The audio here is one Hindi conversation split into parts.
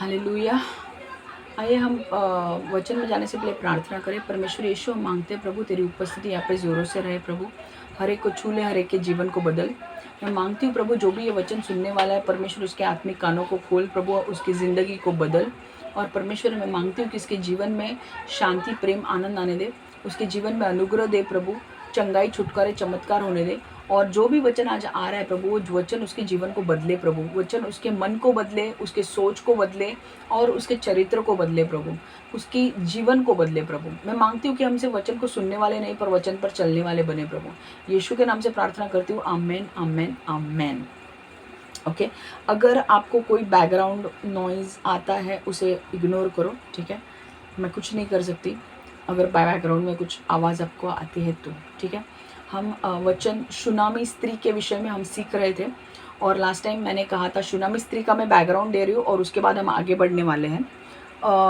हालेलुया। आइए हम वचन में जाने से पहले प्रार्थना करें। परमेश्वर यीशु, हम मांगते हैं प्रभु तेरी उपस्थिति यहाँ पे ज़ोरों से रहे प्रभु। हर एक को छू ले, हर एक के जीवन को बदल। मैं मांगती हूँ प्रभु, जो भी ये वचन सुनने वाला है परमेश्वर उसके आत्मिक कानों को खोल प्रभु, और उसकी ज़िंदगी को बदल। और परमेश्वर मैं मांगती हूँ कि इसके जीवन में शांति, प्रेम, आनंद आने दे, उसके जीवन में अनुग्रह दे प्रभु, चंगाई, छुटकारे, चमत्कार होने दे। और जो भी वचन आज आ रहा है प्रभु, वो वचन उसके जीवन को बदले प्रभु, वचन उसके मन को बदले, उसके सोच को बदले और उसके चरित्र को बदले प्रभु, उसकी जीवन को बदले प्रभु। मैं मांगती हूँ कि हमसे वचन को सुनने वाले नहीं पर वचन पर चलने वाले बने प्रभु। यीशु के नाम से प्रार्थना करती हूँ, आमेन आमेन आमेन। ओके, अगर आपको कोई बैकग्राउंड नॉइज़ आता है उसे इग्नोर करो, ठीक है। मैं कुछ नहीं कर सकती अगर बैकग्राउंड में कुछ आवाज़ आपको आती है तो, ठीक है। हम वचन शूनामी स्त्री के विषय में हम सीख रहे थे, और लास्ट टाइम मैंने कहा था शूनामी स्त्री का मैं बैकग्राउंड दे रही हूँ, और उसके बाद हम आगे बढ़ने वाले हैं।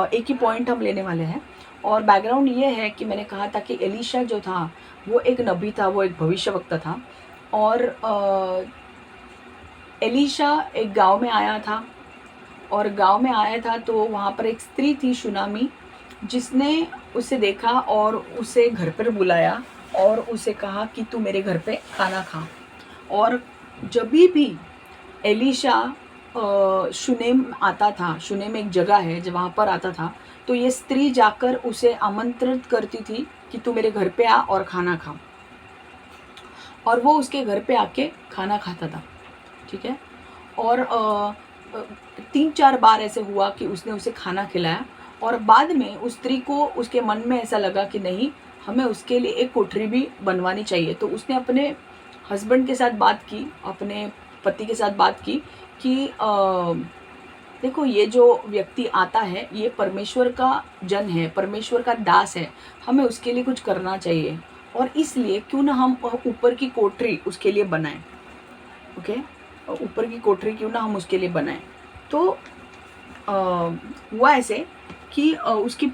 एक ही पॉइंट हम लेने वाले हैं, और बैकग्राउंड ये है कि मैंने कहा था कि एलीशा जो था वो एक नबी था, वो एक भविष्यवक्ता था। और एलीशा एक गांव में आया था, और गांव में आया था तो वहाँ पर एक स्त्री थी शूनामी, जिसने उसे देखा और उसे घर पर बुलाया और उसे कहा कि तू मेरे घर पे खाना खा। और जब भी एलीशा शुनेम आता था, शुनेम एक जगह है जब वहाँ पर आता था, तो ये स्त्री जाकर उसे आमंत्रित करती थी कि तू मेरे घर पे आ और खाना खा, और वो उसके घर पे आके खाना खाता था, ठीक है। और 3-4 बार ऐसे हुआ कि उसने उसे खाना खिलाया, और बाद में उस स्त्री को उसके मन में ऐसा लगा कि नहीं, हमें उसके लिए एक कोठरी भी बनवानी चाहिए। तो उसने अपने हस्बैंड के साथ बात की, अपने पति के साथ बात की कि देखो, ये जो व्यक्ति आता है ये परमेश्वर का जन है, परमेश्वर का दास है, हमें उसके लिए कुछ करना चाहिए, और इसलिए क्यों ना हम ऊपर की कोठरी उसके लिए बनाएं। ओके, ऊपर की कोठरी क्यों ना हम उसके लिए बनाएं। तो हुआ ऐसे कि उसकी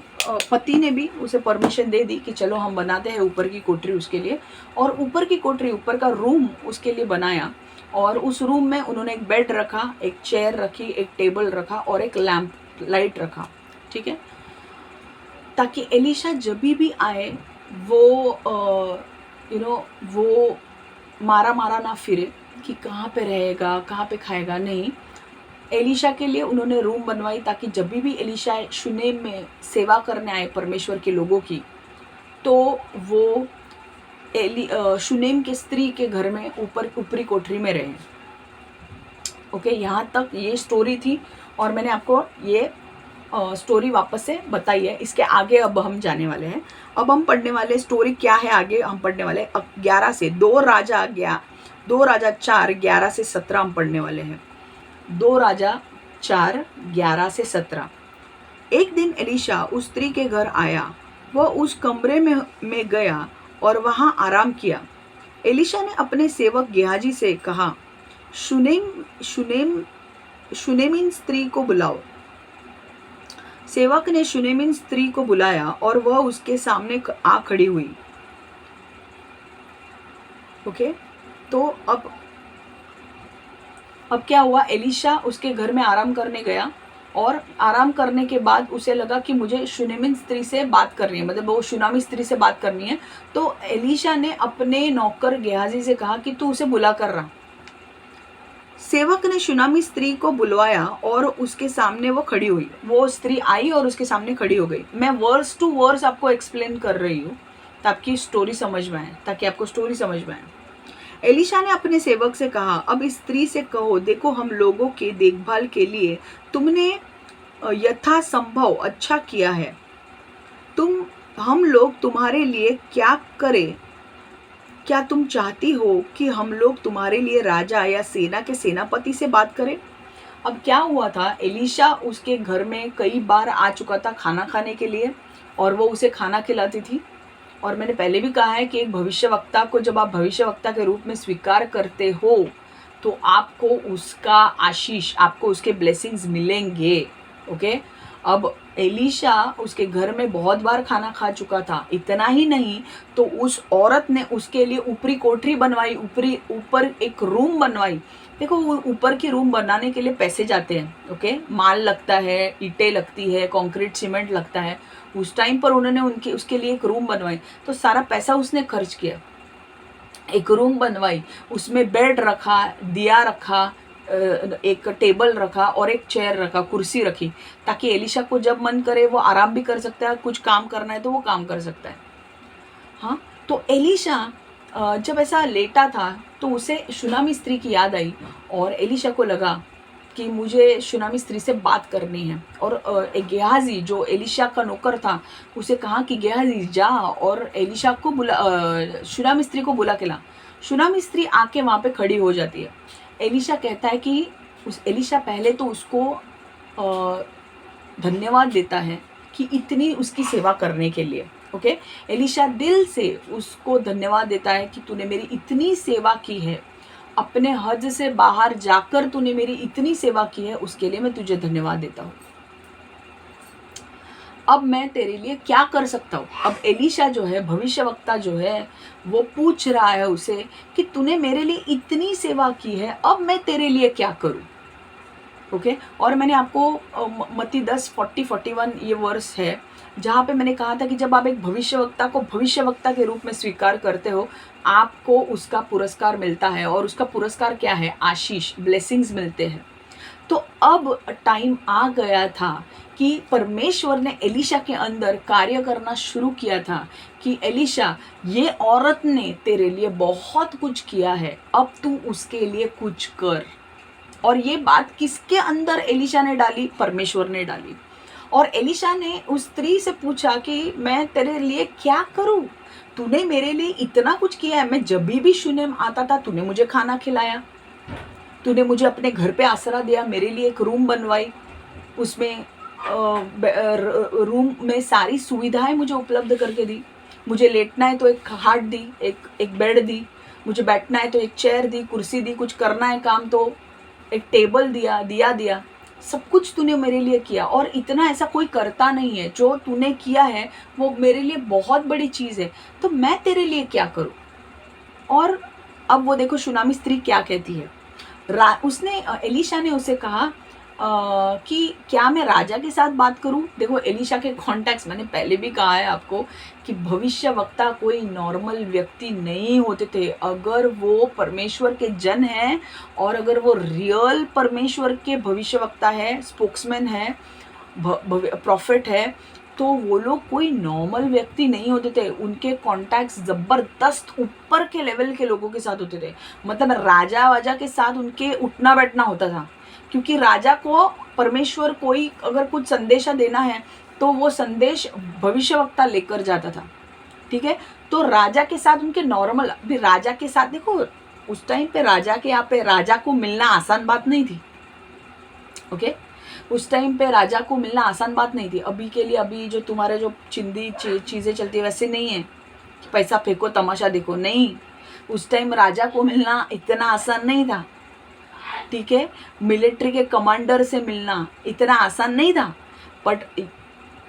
पति ने भी उसे परमिशन दे दी कि चलो हम बनाते हैं ऊपर की कोठरी उसके लिए। और ऊपर की कोठरी, ऊपर का रूम उसके लिए बनाया, और उस रूम में उन्होंने एक बेड रखा, एक चेयर रखी, एक टेबल रखा और एक लैंप लाइट रखा, ठीक है। ताकि एलीशा जब भी आए वो वो मारा मारा ना फिरे कि कहाँ पे रहेगा, कहाँ पे खाएगा, नहीं। एलीशा के लिए उन्होंने रूम बनवाई ताकि जब भी एलीशा शुनेम में सेवा करने आए परमेश्वर के लोगों की, तो वो शुनेम के स्त्री के घर में ऊपरी कोठरी में रहे। ओके, यहाँ तक ये स्टोरी थी, और मैंने आपको ये स्टोरी वापस से बताई है। इसके आगे अब हम जाने वाले हैं। अब हम पढ़ने वाले स्टोरी क्या है, आगे हम पढ़ने वाले 11 से 2 राजा 4 11 से 17 हम पढ़ने वाले हैं। 2 राजा 4 11 से 17। एक दिन एलीशा उस स्त्री के घर आया, वह उस कमरे में गया और वहां आराम किया। एलीशा ने अपने सेवक गेहाजी से कहा, शुनेमिन स्त्री को बुलाओ। सेवक ने शुनेमिन स्त्री को बुलाया और वह उसके सामने आ खड़ी हुई। ओके, तो अब क्या हुआ, एलीशा उसके घर में आराम करने गया, और आराम करने के बाद उसे लगा कि मुझे शुनेमिन स्त्री से बात करनी है, मतलब वो शुनामी स्त्री से बात करनी है। तो एलीशा ने अपने नौकर गेहाजी से कहा कि तू उसे बुला कर रहा। सेवक ने शुनामी स्त्री को बुलवाया और उसके सामने वो खड़ी हुई। वो स्त्री आई और उसके सामने खड़ी हो गई। मैं वर्स टू वर्स आपको एक्सप्लेन कर रही हूँ ताकि स्टोरी समझ में आए, एलीशा ने अपने सेवक से कहा, अब इस स्त्री से कहो, देखो हम लोगों के देखभाल के लिए तुमने यथासंभव अच्छा किया है। हम लोग तुम्हारे लिए क्या करें? क्या तुम चाहती हो कि हम लोग तुम्हारे लिए राजा या सेना के सेनापति से बात करें? अब क्या हुआ था, एलीशा उसके घर में कई बार आ चुका था खाना खाने के लिए, और वो उसे खाना खिलाती थी। और मैंने पहले भी कहा है कि एक भविष्यवक्ता को जब आप भविष्यवक्ता के रूप में स्वीकार करते हो तो आपको उसका आशीष, आपको उसके ब्लेसिंग्स मिलेंगे। ओके, अब एलीशा उसके घर में बहुत बार खाना खा चुका था। इतना ही नहीं, तो उस औरत ने उसके लिए ऊपरी कोठरी बनवाई, ऊपर एक रूम बनवाई देखो वो ऊपर की रूम बनाने के लिए पैसे जाते हैं, ओके, माल लगता है, ईंटें लगती है, कंक्रीट सीमेंट लगता है। उस टाइम पर उन्होंने उनके उसके लिए एक रूम बनवाई, तो सारा पैसा उसने खर्च किया, एक रूम बनवाई, उसमें बेड रखा, दिया रखा, एक टेबल रखा और एक चेयर रखा, कुर्सी रखी, ताकि एलिशा को जब मन करे वो आराम भी कर सकता है, कुछ काम करना है तो वो काम कर सकता है। हाँ, तो एलिशा जब ऐसा लेटा था तो उसे शूनामी स्त्री की याद आई, और एलिशा को लगा कि मुझे शूनामी स्त्री से बात करनी है। और एक गेहाजी जो एलिशा का नौकर था उसे कहा कि गेहाजी जा और एलिशा को शूनामी स्त्री को बुला के ला। शूनामी स्त्री आके वहाँ पे खड़ी हो जाती है। एलिशा कहता है कि एलिशा पहले तो उसको धन्यवाद देता है कि इतनी उसकी सेवा करने के लिए, ओके। एलिशा दिल से उसको धन्यवाद देता है कि तूने मेरी इतनी सेवा की है, अपने हद से बाहर जाकर तूने मेरी इतनी सेवा की है, उसके लिए मैं तुझे धन्यवाद देता हूँ। अब मैं तेरे लिए क्या कर सकता हूँ। अब एलिशा जो है, भविष्यवक्ता जो है, वो पूछ रहा है उसे कि तूने मेरे लिए इतनी सेवा की है, अब मैं तेरे लिए क्या करूँ, ओके। और मैंने आपको मत्ती 10:40-41 ये वर्स है जहाँ पे मैंने कहा था कि जब आप एक भविष्यवक्ता को भविष्यवक्ता के रूप में स्वीकार करते हो, आपको उसका पुरस्कार मिलता है, और उसका पुरस्कार क्या है? आशीष, ब्लेसिंग्स मिलते हैं। तो अब टाइम आ गया था कि परमेश्वर ने एलिशा के अंदर कार्य करना शुरू किया था कि एलिशा, ये औरत ने तेरे लिए बहुत कुछ किया है, अब तू उसके लिए कुछ कर। और ये बात किसके अंदर एलिशा ने डाली? परमेश्वर ने डाली। और एलिशा ने उस स्त्री से पूछा कि मैं तेरे लिए क्या करूं? तूने मेरे लिए इतना कुछ किया है, मैं जब भी शूनेम आता था तूने मुझे खाना खिलाया, तूने मुझे अपने घर पे आसरा दिया, मेरे लिए एक रूम बनवाई, उसमें रूम में सारी सुविधाएं मुझे उपलब्ध करके दी, मुझे लेटना है तो एक खाट दी, एक बेड दी, मुझे बैठना है तो एक चेयर दी, कुर्सी दी, कुछ करना है काम तो एक टेबल दिया, सब कुछ तूने मेरे लिए किया। और इतना ऐसा कोई करता नहीं है, जो तूने किया है वो मेरे लिए बहुत बड़ी चीज़ है, तो मैं तेरे लिए क्या करूं? और अब वो देखो शूनामी स्त्री क्या कहती है। उसने एलिशा ने उसे कहा कि क्या मैं राजा के साथ बात करूं? देखो एलिशा के कॉन्टेक्स्ट, मैंने पहले भी कहा है आपको कि भविष्यवक्ता कोई नॉर्मल व्यक्ति नहीं होते थे। अगर वो परमेश्वर के जन हैं और अगर वो रियल परमेश्वर के भविष्यवक्ता है, स्पोक्समैन है, प्रॉफिट है, तो वो लोग कोई नॉर्मल व्यक्ति नहीं होते थे। उनके कॉन्टैक्ट्स ज़बरदस्त ऊपर के लेवल के लोगों के साथ होते थे। मतलब राजा वाजा के साथ उनके उठना बैठना होता था, क्योंकि राजा को परमेश्वर कोई अगर कुछ संदेशा देना है तो वो संदेश भविष्यवक्ता लेकर जाता था, ठीक है। तो राजा के साथ उनके नॉर्मल, अभी राजा के साथ देखो उस टाइम पे राजा के यहाँ पे राजा को मिलना आसान बात नहीं थी, ओके। उस टाइम पे राजा को मिलना आसान बात नहीं थी। अभी के लिए अभी जो तुम्हारे जो चिंदी चीज़ें चलती है वैसे नहीं है, पैसा फेंको तमाशा देखो, नहीं। उस टाइम राजा को मिलना इतना आसान नहीं था, ठीक है। मिलिट्री के कमांडर से मिलना इतना आसान नहीं था। बट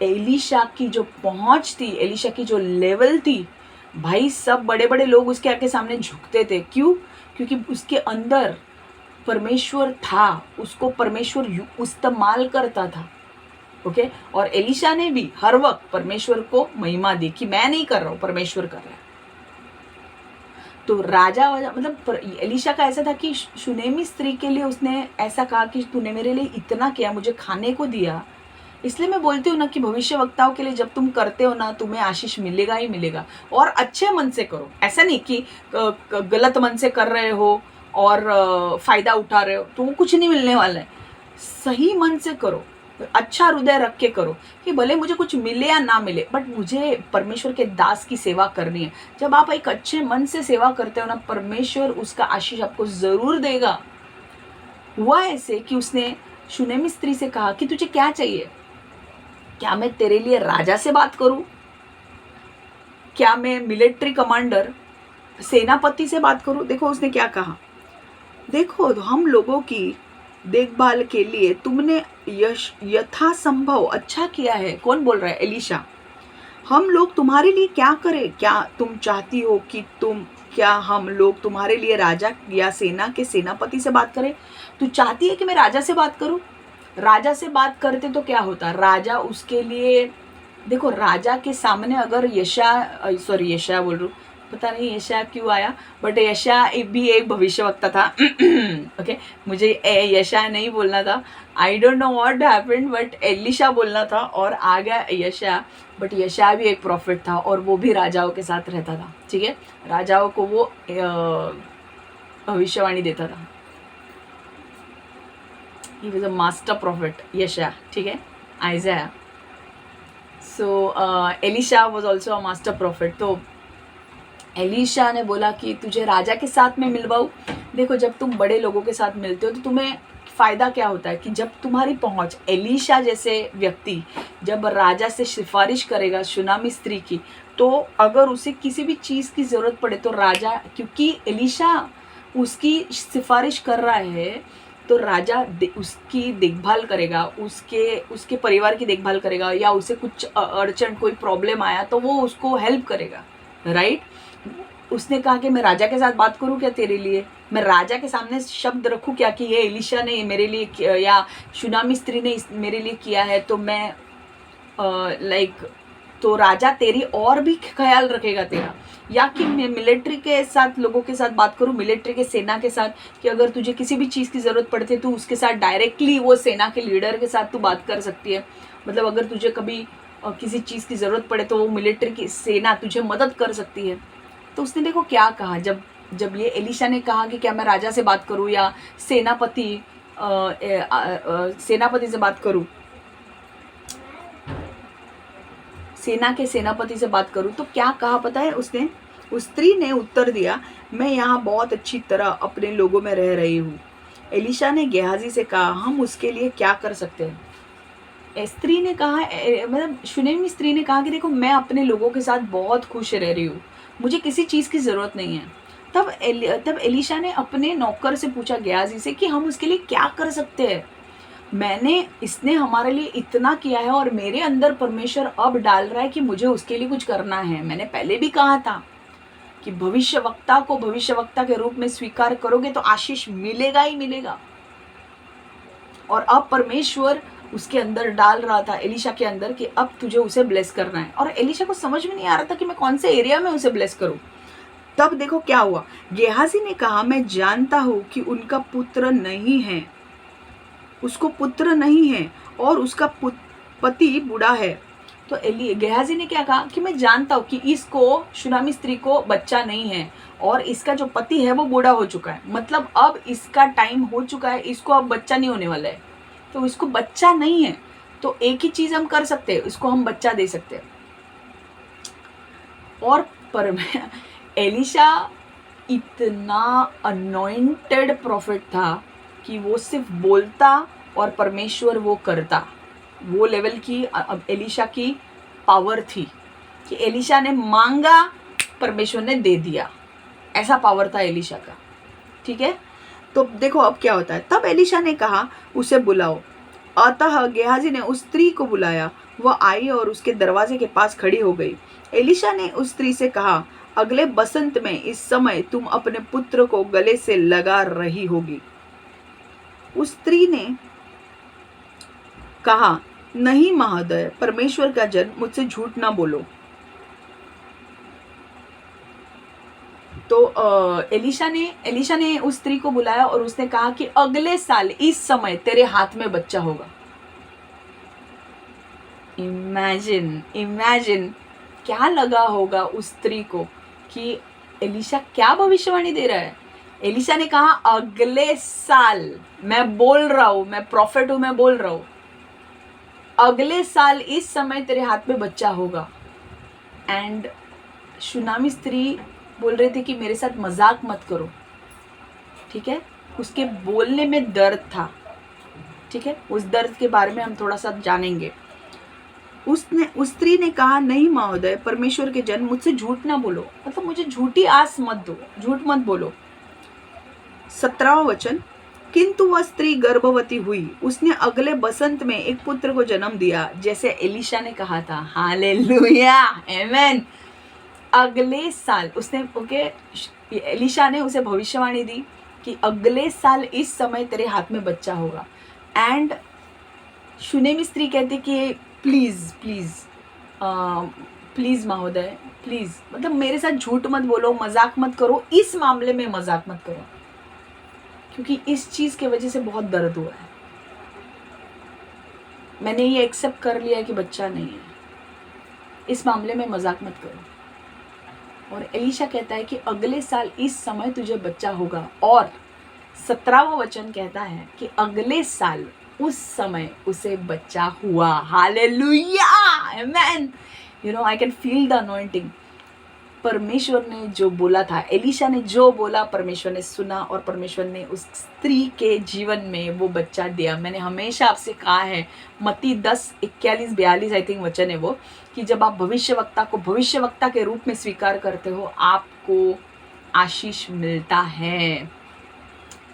एलिशा की जो पहुंच थी, एलिशा की जो लेवल थी, भाई सब बड़े बड़े लोग उसके आके सामने झुकते थे। क्यों? क्योंकि उसके अंदर परमेश्वर था, उसको परमेश्वर इस्तेमाल करता था, ओके। और एलिशा ने भी हर वक्त परमेश्वर को महिमा दी कि मैं नहीं कर रहा हूँ, परमेश्वर कर रहा है। तो राजा मतलब एलिशा का ऐसा था कि शूनेमी स्त्री के लिए उसने ऐसा कहा कि तूने मेरे लिए इतना किया, मुझे खाने को दिया। इसलिए मैं बोलती हूँ ना कि भविष्यवक्ताओं के लिए जब तुम करते हो ना, तुम्हें आशीष मिलेगा ही मिलेगा। और अच्छे मन से करो, ऐसा नहीं कि गलत मन से कर रहे हो और फायदा उठा रहे हो तो वो कुछ नहीं मिलने वाला है। सही मन से करो, अच्छा हृदय रख के करो कि भले मुझे कुछ मिले या ना मिले, बट मुझे परमेश्वर के दास की सेवा करनी है। जब आप एक अच्छे मन से सेवा करते हो ना, परमेश्वर उसका आशीष आपको जरूर देगा। हुआ ऐसे कि उसने शूनेमी स्त्री से कहा कि तुझे क्या चाहिए? क्या मैं तेरे लिए राजा से बात करूं? क्या मैं मिलिट्री कमांडर, सेनापति से बात करूं? देखो उसने क्या कहा, देखो हम लोगों की देखभाल के लिए तुमने यथासंभव अच्छा किया है। कौन बोल रहा है? एलिशा। हम लोग तुम्हारे लिए क्या करें? क्या तुम चाहती हो कि क्या हम लोग तुम्हारे लिए राजा या सेना के सेनापति से बात करें? तू चाहती है कि मैं राजा से बात करूं? राजा से बात करते तो क्या होता? राजा उसके लिए, देखो राजा के सामने अगर यशा बोल रहा हूँ, पता नहीं यशा क्यों आया, बट यशा भी एक भविष्यवक्ता था। ओके, मुझे यशा नहीं बोलना था, I don't know what happened, but Elisha बोलना था और आ गया यशा। बट यशा भी एक प्रॉफिट था और वो भी राजाओं के साथ रहता था, ठीक है, राजाओं को वो भविष्यवाणी देता था। He was a master prophet यशा, ठीक है, Isaiah. So Elisha was also a master prophet. तो एलिशा ने बोला कि तुझे राजा के साथ में मिलवाऊँ। देखो जब तुम बड़े लोगों के साथ मिलते हो तो तुम्हें फ़ायदा क्या होता है कि जब तुम्हारी पहुंच, एलिशा जैसे व्यक्ति जब राजा से सिफारिश करेगा शूनामी स्त्री की, तो अगर उसे किसी भी चीज़ की ज़रूरत पड़े तो राजा, क्योंकि एलिशा उसकी सिफारिश कर रहा है तो राजा उसकी देखभाल करेगा, उसके परिवार की देखभाल करेगा, या उसे कुछ अड़चन कोई प्रॉब्लम आया तो वो उसको हेल्प करेगा, राइट। उसने कहा कि मैं राजा के साथ बात करूं क्या तेरे लिए, मैं राजा के सामने शब्द रखूं क्या कि ये एलिशा ने मेरे लिए या शूनामी स्त्री ने मेरे लिए किया है, तो मैं तो राजा तेरी और भी ख्याल रखेगा तेरा। या कि मैं मिलिट्री के साथ लोगों के साथ बात करूं, मिलिट्री के सेना के साथ, कि अगर तुझे किसी भी चीज़ की ज़रूरत पड़ती है तो उसके साथ डायरेक्टली वो सेना के लीडर के साथ तू बात कर सकती है। मतलब अगर तुझे कभी किसी चीज़ की ज़रूरत पड़े तो वो मिलिट्री की सेना तुझे मदद कर सकती है। तो उसने देखो क्या कहा, जब ये एलिशा ने कहा कि क्या मैं राजा से बात करूं या सेनापति से बात करूं, सेना के सेनापति से बात करूं, तो क्या कहा पता है उसने? उस स्त्री ने उत्तर दिया, मैं यहाँ बहुत अच्छी तरह अपने लोगों में रह रही हूँ। एलिशा ने गेहाजी से कहा, हम उसके लिए क्या कर सकते हैं? स्त्री ने कहा, मतलब शूनेमी स्त्री ने कहा कि देखो मैं अपने लोगों के साथ बहुत खुश रह रही हूँ, मुझे किसी चीज़ की ज़रूरत नहीं है। तब एलिशा ने अपने नौकर से पूछा गेहाजी से कि हम उसके लिए क्या कर सकते हैं? इसने हमारे लिए इतना किया है और मेरे अंदर परमेश्वर अब डाल रहा है कि मुझे उसके लिए कुछ करना है। मैंने पहले भी कहा था कि भविष्यवक्ता को भविष्यवक्ता के रूप में स्वीकार करोगे तो आशीष मिलेगा ही मिलेगा। और अब परमेश्वर उसके अंदर डाल रहा था, एलिशा के अंदर, कि अब तुझे उसे ब्लेस करना है। और एलिशा को समझ में नहीं आ रहा था कि मैं कौन से एरिया में उसे ब्लेस करूं। तब देखो क्या हुआ, गेहाजी ने कहा, मैं जानता हूं कि उनका पुत्र नहीं है, उसको पुत्र नहीं है और उसका पति बूढ़ा है। तो गेहाजी ने क्या कहा कि मैं जानता हूँ कि इसको, शूनामी स्त्री को बच्चा नहीं है और इसका जो पति है वो बूढ़ा हो चुका है, मतलब अब इसका टाइम हो चुका है, इसको अब बच्चा नहीं होने वाला है, तो इसको बच्चा नहीं है। तो एक ही चीज़ हम कर सकते हैं, इसको हम बच्चा दे सकते हैं। और एलिशा इतना अनॉइंटेड प्रॉफिट था कि वो सिर्फ बोलता और परमेश्वर वो करता। वो लेवल की अब एलिशा की पावर थी कि एलिशा ने मांगा, परमेश्वर ने दे दिया, ऐसा पावर था एलिशा का, ठीक है। तो देखो अब क्या होता है। तब एलिशा ने कहा, उसे बुलाओ। अतः गेहाजी ने उस स्त्री को बुलाया, वह आई और उसके दरवाजे के पास खड़ी हो गई। एलिशा ने उस स्त्री से कहा, अगले बसंत में इस समय तुम अपने पुत्र को गले से लगा रही होगी। उस स्त्री ने कहा, नहीं महोदय, परमेश्वर का जन, मुझसे झूठ ना बोलो। तो एलिशा ने उस स्त्री को बुलाया और उसने कहा कि अगले साल इस समय तेरे हाथ में बच्चा होगा। इमेजिन क्या लगा होगा उस स्त्री को कि एलिशा क्या भविष्यवाणी दे रहा है। एलिशा ने कहा, अगले साल, मैं बोल रहा हूं, मैं प्रॉफिट हूं, मैं बोल रहा हूं, अगले साल इस समय तेरे हाथ में बच्चा होगा। एंड शूनामी स्त्री बोल रही थी कि मेरे साथ मजाक मत करो, ठीक है। उसके बोलने में दर्द था, ठीक है, उस दर्द के बारे में हम थोड़ा सा जानेंगे। उस स्त्री ने कहा, नहीं महोदय, परमेश्वर के जन, मुझसे झूठ ना बोलो, मतलब मुझे झूठी आस मत दो, झूठ मत बोलो। 17वां वचन, किंतु वह स्त्री गर्भवती हुई, उसने अगले बसंत में एक पुत्र को जन्म दिया, जैसे एलिशा ने कहा था। हालेलुया, आमेन। अगले साल उसने एलिशा ने उसे भविष्यवाणी दी कि अगले साल इस समय तेरे हाथ में बच्चा होगा। एंड शूनेमी स्त्री कहती कि प्लीज़ प्लीज़ प्लीज़ महोदय प्लीज़, मतलब मेरे साथ झूठ मत बोलो, मजाक मत करो, इस मामले में मजाक मत करो, क्योंकि इस चीज़ की वजह से बहुत दर्द हुआ है। मैंने ये एक्सेप्ट कर लिया है कि बच्चा नहीं है, इस मामले में मजाक मत करो। और एलिशा कहता है कि अगले साल इस समय तुझे बच्चा होगा। और 17वां वचन कहता है कि अगले साल उस समय उसे बच्चा हुआ। Hallelujah, amen. You know, I can feel the anointing. परमेश्वर ने जो बोला था, एलिशा ने जो बोला, परमेश्वर ने सुना और परमेश्वर ने उस स्त्री के जीवन में वो बच्चा दिया। मैंने हमेशा आपसे कहा है, मत्ती 10:41-42 आई थिंक वचन है वो, कि जब आप भविष्यवक्ता को भविष्यवक्ता के रूप में स्वीकार करते हो, आपको आशीष मिलता है,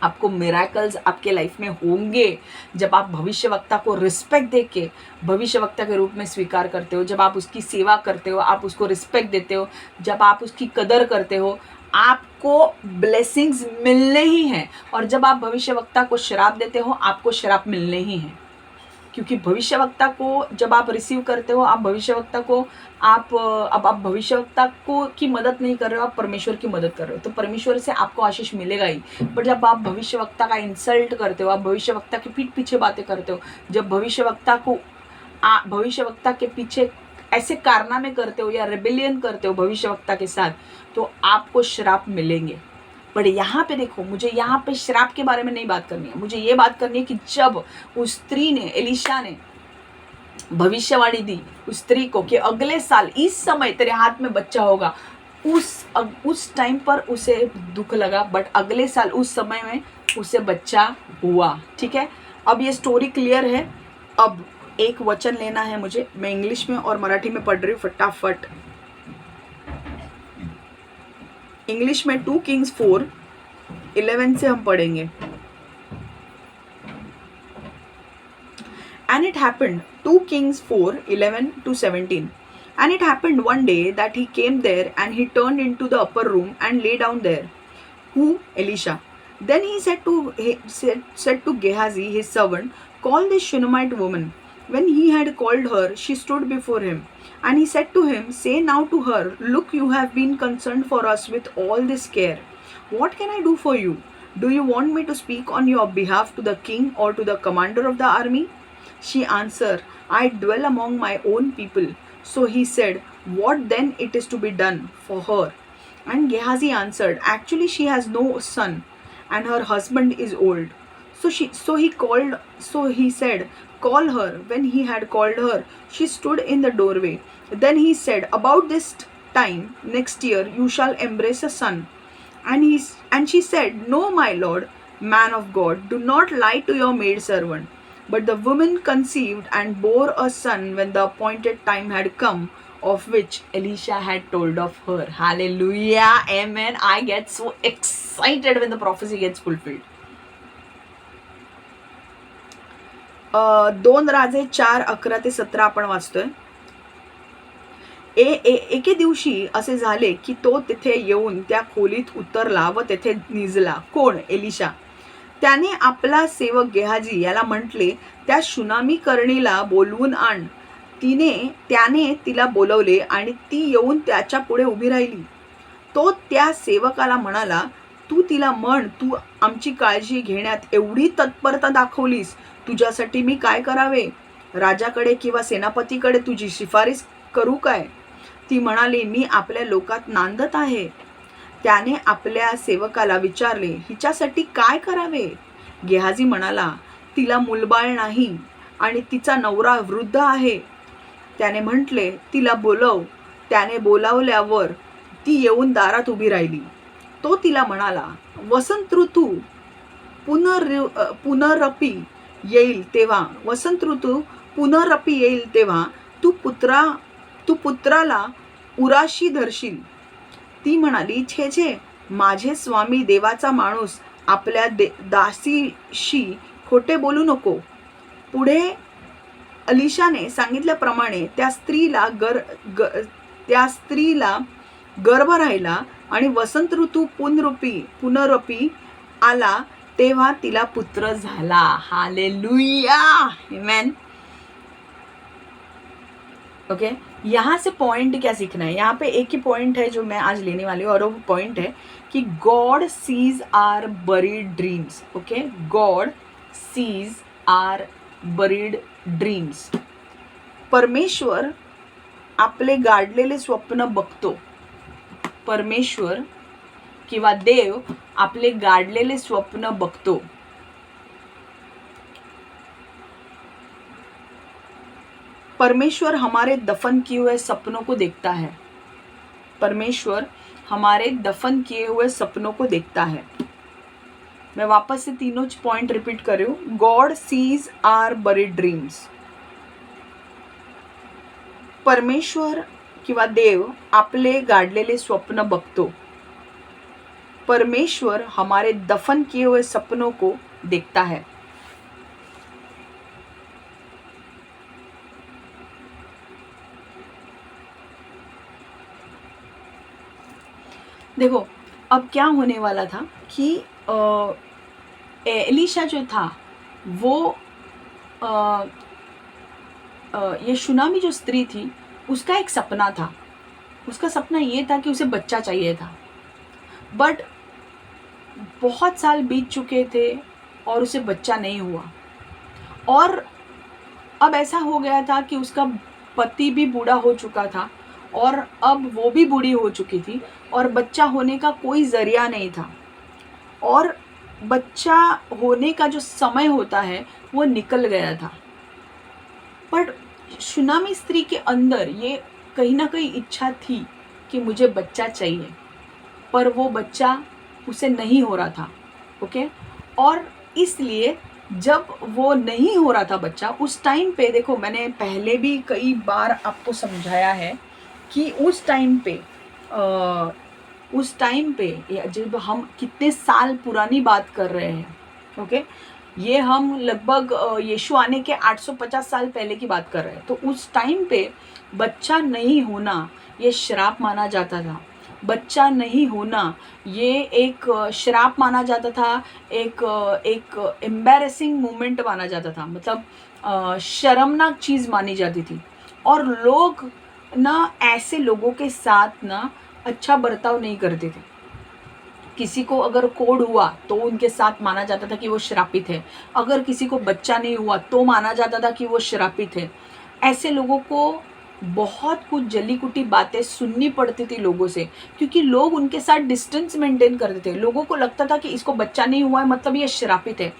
आपको मिराकल्स आपके लाइफ में होंगे। जब आप भविष्यवक्ता को रिस्पेक्ट देके भविष्यवक्ता के रूप में स्वीकार करते हो, जब आप उसकी सेवा करते हो, आप उसको रिस्पेक्ट देते हो, जब आप उसकी कदर करते हो, आपको ब्लेसिंग्स मिलने ही हैं। और जब आप भविष्यवक्ता को श्राप देते हो, आपको श्राप मिलने ही हैं, क्योंकि भविष्यवक्ता को जब आप रिसीव करते हो, आप भविष्यवक्ता को अब आप भविष्यवक्ता को की मदद नहीं कर रहे हो, आप परमेश्वर की मदद कर रहे हो, तो परमेश्वर से आपको आशीष मिलेगा ही। पर जब आप भविष्यवक्ता का इंसल्ट करते हो, आप भविष्यवक्ता के पीठ पीछे बातें करते हो, जब भविष्यवक्ता के पीछे ऐसे कारनामे करते हो या रेबेलियन करते हो भविष्यवक्ता के साथ, तो आपको श्राप मिलेंगे। बट यहाँ पे देखो, मुझे यहाँ पे श्राप के बारे में नहीं बात करनी है, मुझे ये बात करनी है कि जब उस स्त्री ने, एलिशा ने भविष्यवाणी दी उस स्त्री को कि अगले साल इस समय तेरे हाथ में बच्चा होगा, उस टाइम पर उसे दुख लगा, बट अगले साल उस समय में उसे बच्चा हुआ। ठीक है, अब ये स्टोरी क्लियर है। अब एक वचन लेना है मुझे, मैं इंग्लिश में और मराठी में पढ़ रही हूँ फटाफट। इंग्लिश में 2 Kings 4:11 से हम पढ़ेंगे। And it happened, 2 Kings 4:11-17. And it happened one day that he came there, and he turned into the upper room and lay down there. Who? Elisha. Then he said to Gehazi his servant, call this Shunammite woman. When he had called her, she stood before him. And he said to him, say now to her, look, you have been concerned for us with all this care. What can I do for you? Do you want me to speak on your behalf to the king or to the commander of the army? She answered, I dwell among my own people. So he said, what then it is to be done for her? And Gehazi answered, actually she has no son, and her husband is old. So he said, call her. When he had called her, she stood in the doorway. Then he said, about this time next year you shall embrace a son. And she said, no, my lord, man of God, do not lie to your maidservant. But the woman conceived and bore a son when the appointed time had come, of which Elisha had told of her. Hallelujah, amen. I get so excited when the prophecy gets fulfilled. 2 राजे 4:11-17 आपण वाचतोय। एके दिवशी असे झाले की तो तिथे येऊन त्या खोलीत उतरला व तेथे निजला। कोण? एलिशा। त्याने आपला सेवक गेहाजी याला म्हटले, त्या शुनामी करणीला बोलवून आण. त्याने तिला बोलवले आणि ती येऊन त्याच्या पुढे उभी राहिली. तो त्या सेवकाला म्हणाला, तू तिला म्हण, तू आमची काळजी घेण्यात एवढी तत्परता दाखवलीस, तुझ्यासाठी मी काय करावे? राजाकडे किंवा सेनापतीकडे तुझी शिफारस करू काय? ती म्हणाली, मी आपल्या लोकात नांदत आहे. त्याने आपल्या सेवकाला विचारले, हिच्यासाठी काय करावे? गेहाजी म्हणाला, तिला मुलबाळ नाही आणि तिचा नवरा वृद्ध आहे. त्याने म्हटले, तिला बोलव. त्याने बोलावल्यावर ती येऊन दारात उभी राहिली. तो तिला म्हणाला, वसंत ऋतू पुनरपी येईल तेव्हा तू पुत्राला उराशी धरशील. ती म्हणाली, छे, माझे स्वामी देवाचा माणूस आपल्या दासीशी खोटे बोलू नको. पुढे एलिशाने सांगितल्याप्रमाणे त्या स्त्रीला गर्भ राहिला आणि वसंत ऋतू पुनरपी आला तेव्हा तिला पुत्र झाला. हालेलुया, आमेन. ओके, यहाँ से पॉइंट क्या सीखना है? यहाँ पे एक ही पॉइंट है जो मैं आज लेने वाली हूँ, और वो पॉइंट है कि God sees our buried dreams. Okay, God sees our buried dreams. परमेश्वर आपले गाडलेले स्वप्न बघतो. परमेश्वर किंवा देव आपले गाडलेले स्वप्न बघतो. परमेश्वर हमारे दफन किए हुए सपनों को देखता है. परमेश्वर हमारे दफन किए हुए सपनों को देखता है. मैं वापस से तीनों पॉइंट रिपीट कर रही हूँ. God sees our buried dreams. परमेश्वर किंवा देव आपले गाडलेले स्वप्न बघतो. परमेश्वर हमारे दफन किए हुए सपनों को देखता है. देखो, अब क्या होने वाला था कि एलिशा जो था वो ये शुनामी जो स्त्री थी उसका एक सपना था. उसका सपना ये था कि उसे बच्चा चाहिए था, बट बहुत साल बीत चुके थे और उसे बच्चा नहीं हुआ. और अब ऐसा हो गया था कि उसका पति भी बूढ़ा हो चुका था और अब वो भी बूढ़ी हो चुकी थी और बच्चा होने का कोई ज़रिया नहीं था. और बच्चा होने का जो समय होता है वो निकल गया था. पर शुनामी स्त्री के अंदर ये कहीं ना कहीं इच्छा थी कि मुझे बच्चा चाहिए, पर वो बच्चा उसे नहीं हो रहा था. ओके, और इसलिए जब वो नहीं हो रहा था बच्चा, उस टाइम पे देखो, मैंने पहले भी कई बार आपको समझाया है कि उस टाइम पे जब हम कितने साल पुरानी बात कर रहे हैं. ओके, ये हम लगभग यीशु आने के 850 साल पहले की बात कर रहे हैं. तो उस टाइम पे बच्चा नहीं होना ये श्राप माना जाता था. बच्चा नहीं होना ये एक श्राप माना जाता था, एक एम्बैरेसिंग मोमेंट माना जाता था. मतलब शर्मनाक चीज़ मानी जाती थी. और लोग ना ऐसे लोगों के साथ ना अच्छा बर्ताव नहीं करते थे. किसी को अगर कोढ़ हुआ तो उनके साथ माना जाता था कि वो श्रापित है. अगर किसी को बच्चा नहीं हुआ तो माना जाता था कि वो श्रापित है. ऐसे लोगों को बहुत कुछ जली कुटी बातें सुननी पड़ती थी लोगों से, क्योंकि लोग उनके साथ डिस्टेंस मेंटेन करते थे. लोगों को लगता था कि इसको बच्चा नहीं हुआ है मतलब ये श्रापित है.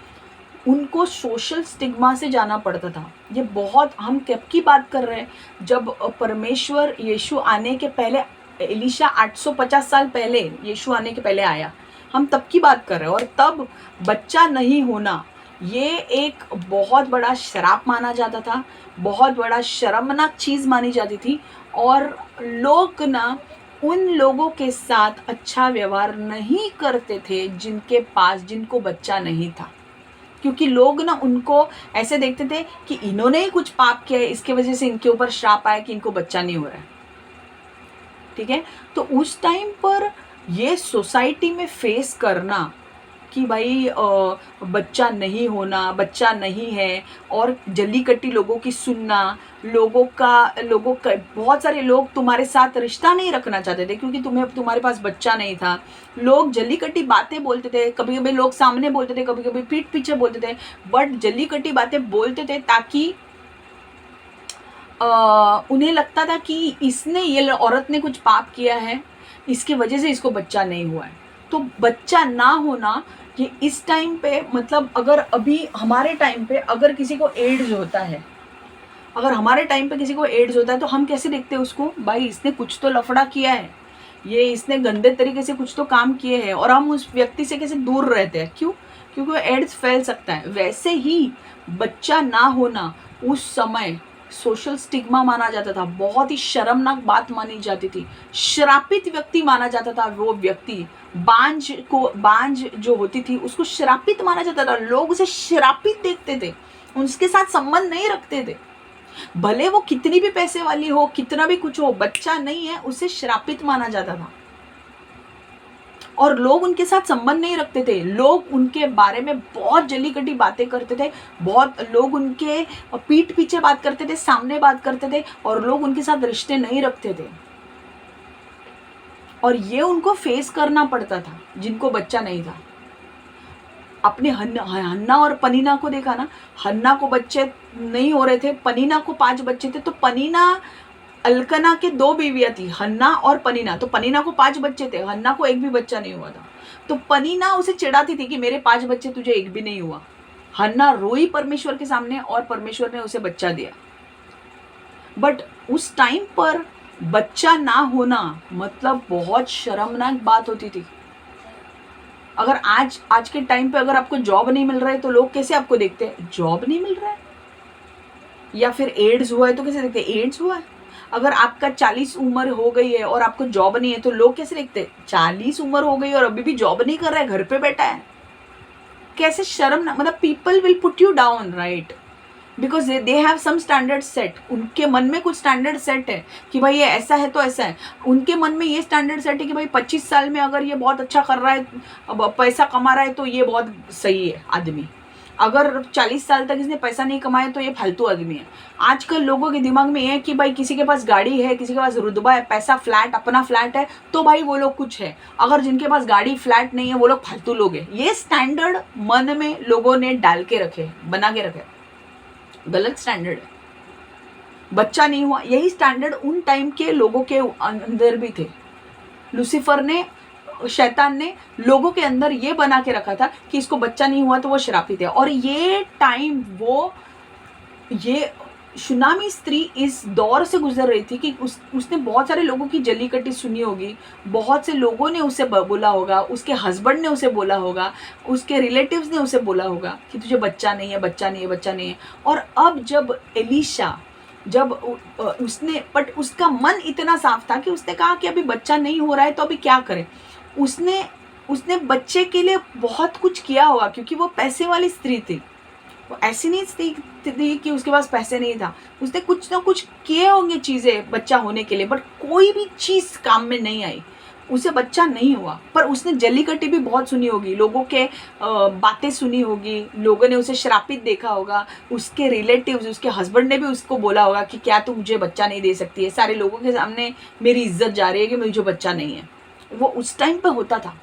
उनको सोशल स्टिग्मा से जाना पड़ता था. ये बहुत, हम कब की बात कर रहे हैं, जब परमेश्वर यीशु आने के पहले, एलिशा 850 साल पहले यीशु आने के पहले आया, हम तब की बात कर रहे हैं. और तब बच्चा नहीं होना ये एक बहुत बड़ा श्राप माना जाता था, बहुत बड़ा शर्मनाक चीज़ मानी जाती थी. और लोग ना उन लोगों के साथ अच्छा व्यवहार नहीं करते थे जिनको बच्चा नहीं था, क्योंकि लोग ना उनको ऐसे देखते थे कि इन्होंने ही कुछ पाप किया है, इसके वजह से इनके ऊपर श्राप आया कि इनको बच्चा नहीं हो रहा है. ठीक है, तो उस टाइम पर ये सोसाइटी में फेस करना कि भाई बच्चा नहीं होना, बच्चा नहीं है, और जल्दी कट्टी लोगों की सुनना, लोगों का बहुत सारे लोग तुम्हारे साथ रिश्ता नहीं रखना चाहते थे क्योंकि तुम्हारे पास बच्चा नहीं था. लोग जल्दी कट्टी बातें बोलते थे. कभी कभी लोग सामने बोलते थे, कभी कभी पीठ पीछे बोलते थे, बट जल्दी कट्टी बातें बोलते थे ताकि उन्हें लगता था कि ये औरत ने कुछ पाप किया है, इसकी वजह से इसको बच्चा नहीं हुआ है. तो बच्चा ना होना ये इस टाइम पे, मतलब अगर अभी हमारे टाइम पे अगर किसी को एड्स होता है, अगर हमारे टाइम पे किसी को एड्स होता है तो हम कैसे देखते हैं उसको, भाई इसने कुछ तो लफड़ा किया है, ये इसने गंदे तरीके से कुछ तो काम किए हैं, और हम उस व्यक्ति से कैसे दूर रहते हैं. क्यों? क्योंकि वो एड्स फैल सकता है. वैसे ही बच्चा ना होना उस समय सोशल स्टिग्मा माना जाता था, बहुत ही शर्मनाक बात मानी जाती थी, श्रापित व्यक्ति माना जाता था. वो व्यक्ति बांझ जो होती थी उसको श्रापित माना जाता था. लोग उसे श्रापित देखते थे, उसके साथ संबंध नहीं रखते थे. भले वो कितनी भी पैसे वाली हो, कितना भी कुछ हो, बच्चा नहीं है उसे श्रापित माना जाता था और लोग उनके साथ संबंध नहीं रखते थे। लोग उनके बारे में बहुत जली कटी बातें करते थे, बहुत लोग उनके पीठ पीछे बात करते थे, सामने बात करते थे और लोग उनके साथ रिश्ते नहीं रखते थे और ये उनको फेस करना पड़ता था जिनको बच्चा नहीं था। अपने हन्ना और पनीना को देखा ना, हन्ना को बच्चे नहीं हो रहे थे, पनीना को 5 बच्चे थे। तो पनीना, अल्कना के 2 बीवियां थी, हन्ना और पनीना। तो पनीना को 5 बच्चे थे, हन्ना को एक भी बच्चा नहीं हुआ था। तो पनीना उसे चिढ़ाती थी कि मेरे 5 बच्चे, तुझे एक भी नहीं हुआ। हन्ना रोई परमेश्वर के सामने और परमेश्वर ने उसे बच्चा दिया। बट उस टाइम पर बच्चा ना होना मतलब बहुत शर्मनाक बात होती थी। अगर आज के टाइम पे अगर आपको जॉब नहीं मिल रहा है तो लोग कैसे आपको देखते हैं? जॉब नहीं मिल रहा है। या फिर एड्स हुआ है तो कैसे देखते हैं? एड्स हुआ है। अगर आपका 40 उम्र हो गई है और आपको जॉब नहीं है तो लोग कैसे देखते हैं? 40 उम्र हो गई और अभी भी जॉब नहीं कर रहा है, घर पे बैठा है। कैसे शर्म ना, मतलब people will put you down, right? Because they have some standard set. उनके मन में कुछ स्टैंडर्ड सेट है कि भाई ये ऐसा है तो ऐसा है। उनके मन में ये स्टैंडर्ड सेट है कि भाई 25 साल में अगर ये बहुत अच्छा कर रहा है, पैसा कमा रहा है तो ये बहुत सही है आदमी। अगर 40 साल तक इसने पैसा नहीं कमाया तो ये फालतू आदमी है। आजकल लोगों के दिमाग में ये है कि भाई किसी के पास गाड़ी है, किसी के पास रुतबा है, पैसा, फ्लैट, अपना फ्लैट है तो भाई वो लोग कुछ है। अगर जिनके पास गाड़ी, फ्लैट नहीं है वो लोग फालतू लोग हैं। ये स्टैंडर्ड मन में लोगों ने डाल के रखे, बना के रखे। गलत स्टैंडर्ड है। बच्चा नहीं हुआ, यही स्टैंडर्ड उन टाइम के लोगों के अंदर भी थे। लूसीफर ने, शैतान ने लोगों के अंदर ये बना के रखा था कि इसको बच्चा नहीं हुआ तो वो श्रापित है। और ये टाइम ये सुनामी स्त्री इस दौर से गुजर रही थी कि उसने बहुत सारे लोगों की जली कटी सुनी होगी, बहुत से लोगों ने उसे बोला होगा, उसके हस्बैंड ने उसे बोला होगा, उसके रिलेटिव्स ने उसे बोला होगा कि तुझे बच्चा नहीं है, बच्चा नहीं है, बच्चा नहीं है। और अब जब एलिशा, जब उसने, बट उसका मन इतना साफ था कि उसने कहा कि अभी बच्चा नहीं हो रहा है तो अभी क्या करें। उसने बच्चे के लिए बहुत कुछ किया होगा क्योंकि वो पैसे वाली स्त्री थी। वो ऐसी नहीं थी कि उसके पास पैसे नहीं था। उसने कुछ ना कुछ किए होंगे चीज़ें बच्चा होने के लिए, बट कोई भी चीज़ काम में नहीं आई, उसे बच्चा नहीं हुआ। पर उसने जली कटी भी बहुत सुनी होगी, लोगों के बातें सुनी होगी, लोगों ने उसे श्रापित देखा होगा, उसके रिलेटिव्स, उसके हस्बैंड ने भी उसको बोला होगा कि क्या तू मुझे बच्चा नहीं दे सकती है, सारे लोगों के सामने मेरी इज्जत जा रही है कि मुझे बच्चा नहीं है। वो उस टाइम पे होता था।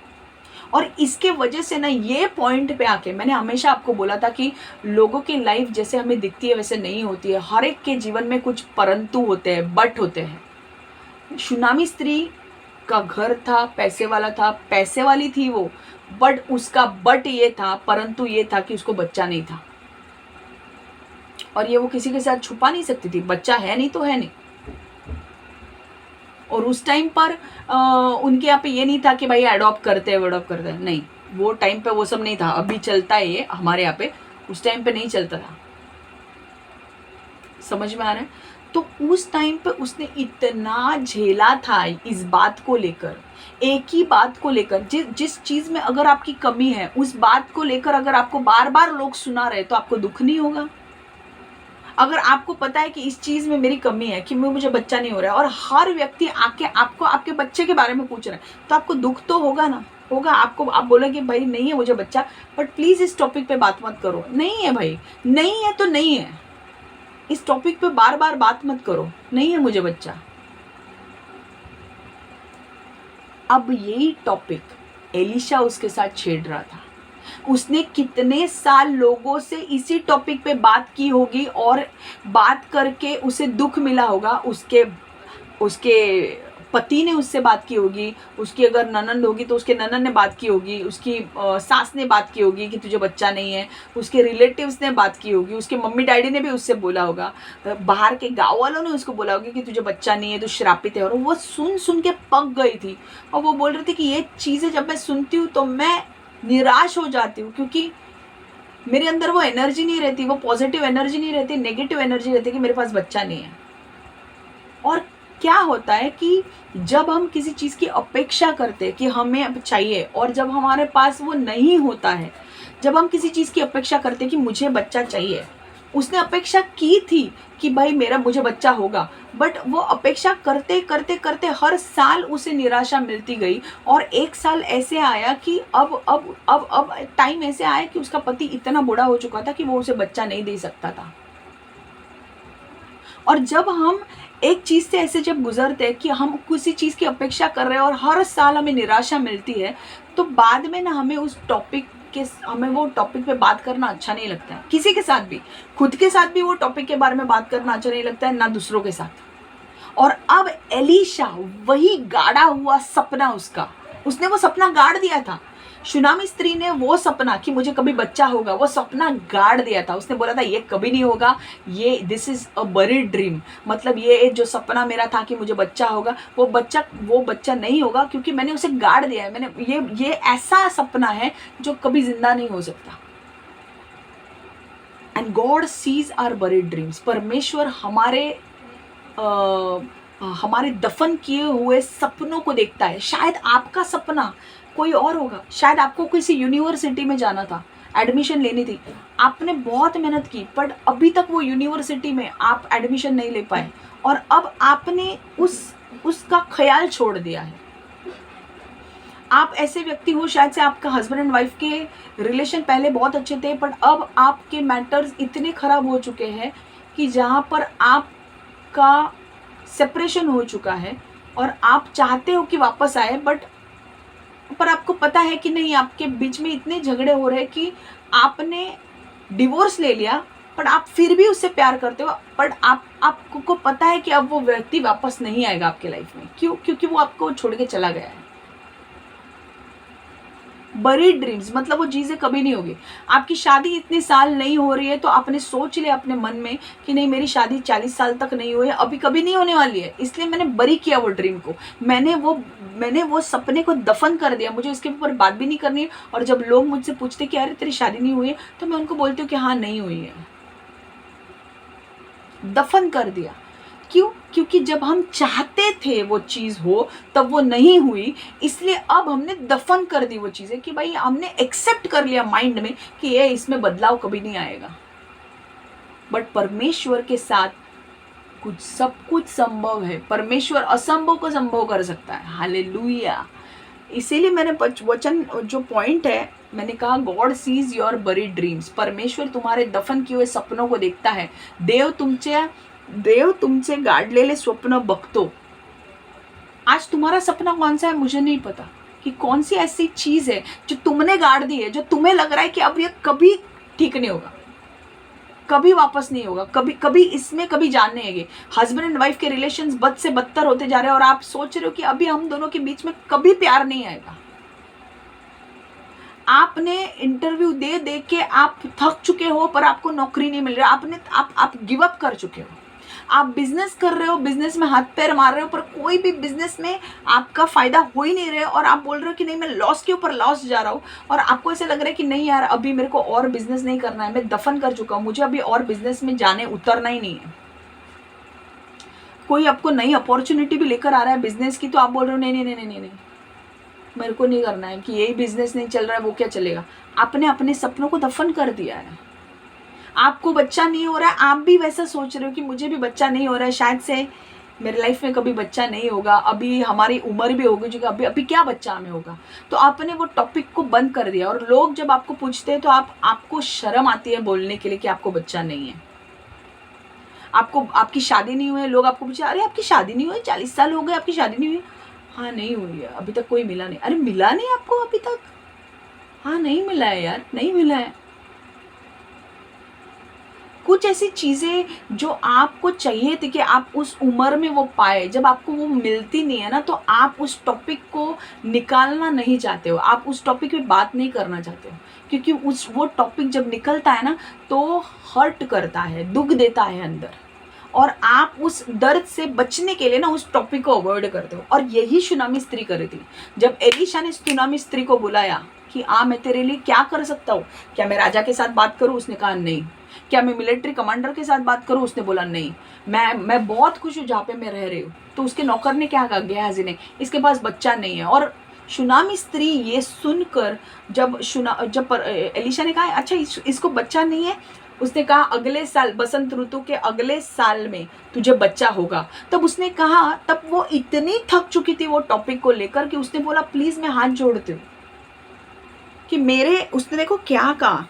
और इसके वजह से ना, ये पॉइंट पे आके मैंने हमेशा आपको बोला था कि लोगों की लाइफ जैसे हमें दिखती है वैसे नहीं होती है। हर एक के जीवन में कुछ परंतु होते हैं, बट होते हैं। सुनामी स्त्री का घर था, पैसे वाला था, पैसे वाली थी वो, बट उसका बट ये था, परंतु ये था कि उसको बच्चा नहीं था। और ये वो किसी के साथ छुपा नहीं सकती थी, बच्चा है नहीं तो है नहीं। और उस टाइम पर उनके यहाँ पे ये नहीं था कि भाई अडॉप्ट करते हैं, नहीं, वो टाइम पे वो सब नहीं था। अभी चलता है ये हमारे यहाँ पे, उस टाइम पे नहीं चलता था। समझ में आ रहा है? तो उस टाइम पे उसने इतना झेला था इस बात को लेकर, एक ही बात को लेकर। जिस चीज में अगर आपकी कमी है, उस बात को लेकर अगर आपको बार बार लोग सुना रहे तो आपको दुख नहीं होगा? अगर आपको पता है कि इस चीज में मेरी कमी है, कि मुझे बच्चा नहीं हो रहा है, और हर व्यक्ति आके आपको आपके बच्चे के बारे में पूछ रहा है, तो आपको दुख तो होगा ना, होगा। आप बोलोगे भाई नहीं है मुझे बच्चा, बट प्लीज इस टॉपिक पे बात मत करो। नहीं है भाई, नहीं है तो नहीं है, इस टॉपिक पे बार बार बात मत करो, नहीं है मुझे बच्चा। अब यही टॉपिक एलिशा उसके साथ छेड़ रहा था। उसने कितने साल लोगों से इसी टॉपिक पे बात की होगी और बात करके उसे दुख मिला होगा। उसके पति ने उससे बात की होगी, उसकी अगर ननंद होगी तो उसके ननंद ने बात की होगी, उसकी सास ने बात की होगी कि तुझे बच्चा नहीं है, उसके रिलेटिव्स ने बात की होगी, उसके मम्मी डैडी ने भी उससे बोला होगा, बाहर के गाँव वालों ने उसको बोला होगा कि तुझे बच्चा नहीं है, तो श्रापित है। और वो सुन के पक गई थी और वो बोल रही थी कि ये चीज़ें जब मैं सुनती हूँ तो मैं निराश हो जाती हूँ, क्योंकि मेरे अंदर वो एनर्जी नहीं रहती, वो पॉजिटिव एनर्जी नहीं रहती, नेगेटिव एनर्जी रहती कि मेरे पास बच्चा नहीं है। और क्या होता है कि जब हम किसी चीज़ की अपेक्षा करते हैं कि हमें चाहिए, और जब हमारे पास वो नहीं होता है, जब हम किसी चीज़ की अपेक्षा करते हैं कि मुझे बच्चा चाहिए, उसने अपेक्षा की थी कि भाई मुझे बच्चा होगा, बट वो अपेक्षा करते करते करते हर साल उसे निराशा मिलती गई। और एक साल ऐसे आया कि अब टाइम ऐसे आया कि उसका पति इतना बूढ़ा हो चुका था कि वो उसे बच्चा नहीं दे सकता था। और जब हम एक चीज़ से ऐसे जब गुजरते हैं कि हम किसी चीज़ की अपेक्षा कर रहे हैं और हर साल हमें निराशा मिलती है, तो बाद में ना हमें वो टॉपिक पे बात करना अच्छा नहीं लगता है। किसी के साथ भी, खुद के साथ भी वो टॉपिक के बारे में बात करना अच्छा नहीं लगता है, ना दूसरों के साथ। और अब एलीशा, वही गाड़ा हुआ सपना उसने वो सपना गाड़ दिया था। शूनामी स्त्री ने वो सपना कि मुझे कभी बच्चा होगा, वो सपना गाड़ दिया था। उसने बोला था ये कभी नहीं होगा, ये this is a buried dream, मतलब ये जो सपना मेरा था कि मुझे बच्चा होगा, वो बच्चा नहीं होगा, क्योंकि मैंने उसे गाड़ दिया है। मैंने ये ऐसा सपना है जो कभी जिंदा नहीं हो सकता। And God sees our buried dreams. परमेश्वर हमारे दफन किए हुए सपनों को देखता है। शायद आपका सपना कोई और होगा, शायद आपको किसी यूनिवर्सिटी में जाना था, एडमिशन लेनी थी, आपने बहुत मेहनत की, पर अभी तक वो यूनिवर्सिटी में आप एडमिशन नहीं ले पाए, और अब आपने उसका ख्याल छोड़ दिया है। आप ऐसे व्यक्ति हो, शायद से आपका हस्बैंड एंड वाइफ के रिलेशन पहले बहुत अच्छे थे, पर अब आपके मैटर्स इतने खराब हो चुके हैं कि जहाँ पर आपका सेपरेशन हो चुका है और आप चाहते हो कि वापस आए, पर आपको पता है कि नहीं, आपके बीच में इतने झगड़े हो रहे हैं कि आपने डिवोर्स ले लिया, पर आप फिर भी उससे प्यार करते हो, पर आपको पता है कि अब वो व्यक्ति वापस नहीं आएगा आपके लाइफ में। क्यों? क्योंकि वो आपको छोड़ के चला गया है। बरीड ड्रीम्स मतलब वो चीज़ें कभी नहीं होगी। आपकी शादी इतने साल नहीं हो रही है, तो आपने सोच लिया अपने मन में कि नहीं, मेरी शादी 40 साल तक नहीं हुई है, अभी कभी नहीं होने वाली है, इसलिए मैंने बरी किया वो ड्रीम को, मैंने वो सपने को दफन कर दिया, मुझे इसके ऊपर बात भी नहीं करनी है। और जब लोग मुझसे पूछते कि अरे तेरी शादी नहीं हुई है, तो मैं उनको बोलती हूँ कि हाँ, नहीं हुई है, दफन कर दिया। क्यों? क्योंकि जब हम चाहते थे वो चीज़ हो, तब वो नहीं हुई, इसलिए अब हमने दफन कर दी वो चीज़ें, कि भाई हमने एक्सेप्ट कर लिया माइंड में कि ये इसमें बदलाव कभी नहीं आएगा। बट परमेश्वर के साथ सब कुछ संभव है। परमेश्वर असंभव को संभव कर सकता है। हालेलुया। इसीलिए मैंने वचन जो पॉइंट है, मैंने कहा God sees your buried dreams. परमेश्वर तुम्हारे दफन किए हुए सपनों को देखता है। देव तुमचे गाडलेले स्वप्न बघतो। आज तुम्हारा सपना कौन सा है मुझे नहीं पता, कि कौन सी ऐसी चीज है जो तुमने गाड़ दी है, जो तुम्हें लग रहा है कि अब ये कभी ठीक नहीं होगा, कभी वापस नहीं होगा, कभी इसमें कभी जान नहीं आएगी। हस्बैंड एंड वाइफ के रिलेशंस बद से बदतर होते जा रहे हैं, और आप सोच रहे हो कि अभी हम दोनों के बीच में कभी प्यार नहीं आएगा। आपने इंटरव्यू दे के आप थक चुके हो, पर आपको नौकरी नहीं मिल रही, आप गिव अप कर चुके हो। आप बिजनेस कर रहे हो, बिजनेस में हाथ पैर मार रहे हो, पर कोई भी बिजनेस में आपका फायदा हो ही नहीं रहा है, और आप बोल रहे हो कि नहीं, मैं लॉस के ऊपर लॉस जा रहा हूँ, और आपको ऐसे लग रहा है कि नहीं यार, अभी मेरे को और बिजनेस नहीं करना है, मैं दफन कर चुका हूँ, मुझे अभी और बिजनेस में उतरना ही नहीं है। कोई आपको नई अपॉर्चुनिटी भी लेकर आ रहा है बिजनेस की, तो आप बोल रहे हो नहीं नहीं नहीं नहीं नहीं, मेरे को नहीं करना है, कि यही बिजनेस नहीं चल रहा है, वो क्या चलेगा। आपने अपने सपनों को दफन कर दिया है। आपको बच्चा नहीं हो रहा है, आप भी वैसा सोच रहे हो कि मुझे भी बच्चा नहीं हो रहा है, शायद से मेरे लाइफ में कभी बच्चा नहीं होगा, अभी हमारी उम्र भी होगी जो अभी क्या बच्चा हमें होगा। तो आपने वो टॉपिक को बंद कर दिया, और लोग जब आपको पूछते हैं तो आपको शर्म आती है बोलने के लिए कि आपको बच्चा नहीं है। आपकी शादी नहीं हुई है, लोग आपको पूछे अरे आपकी शादी नहीं हुई, 40 साल हो गए आपकी शादी नहीं हुई। हाँ नहीं हुई है, अभी तक कोई मिला नहीं। अरे मिला नहीं आपको अभी तक? हाँ नहीं मिला है यार, नहीं मिला है। कुछ ऐसी चीज़ें जो आपको चाहिए थी कि आप उस उम्र में वो पाए, जब आपको वो मिलती नहीं है ना, तो आप उस टॉपिक को निकालना नहीं चाहते हो, आप उस टॉपिक पे बात नहीं करना चाहते हो, क्योंकि वो टॉपिक जब निकलता है ना, तो हर्ट करता है, दुख देता है अंदर, और आप उस दर्द से बचने के लिए ना उस टॉपिक को अवॉइड करते हो। और यही शूनामी स्त्री कर रही थी। जब एलीशा ने शूनामी स्त्री को बुलाया कि मैं तेरे लिए क्या कर सकता हूँ, क्या मैं राजा के साथ बात करूँ? उसने कहा नहीं। क्या मैं मिलिट्री कमांडर के साथ बात करूँ? उसने बोला नहीं। मैं बहुत खुश हूँ जहाँ पे मैं रह रही हूँ। तो उसके नौकर ने क्या कहा, गेहाजी ने, इसके पास बच्चा नहीं है। और शूनामी स्त्री ये सुनकर जब एलीशा ने कहा अच्छा इसको बच्चा नहीं है, उसने कहा अगले साल, बसंत ऋतु के अगले साल में तुझे बच्चा होगा। तब उसने कहा, तब वो इतनी थक चुकी थी वो टॉपिक को लेकर कि उसने बोला प्लीज मैं हाथ जोड़ती हूँ कि मेरे, उसने देखो क्या कहा,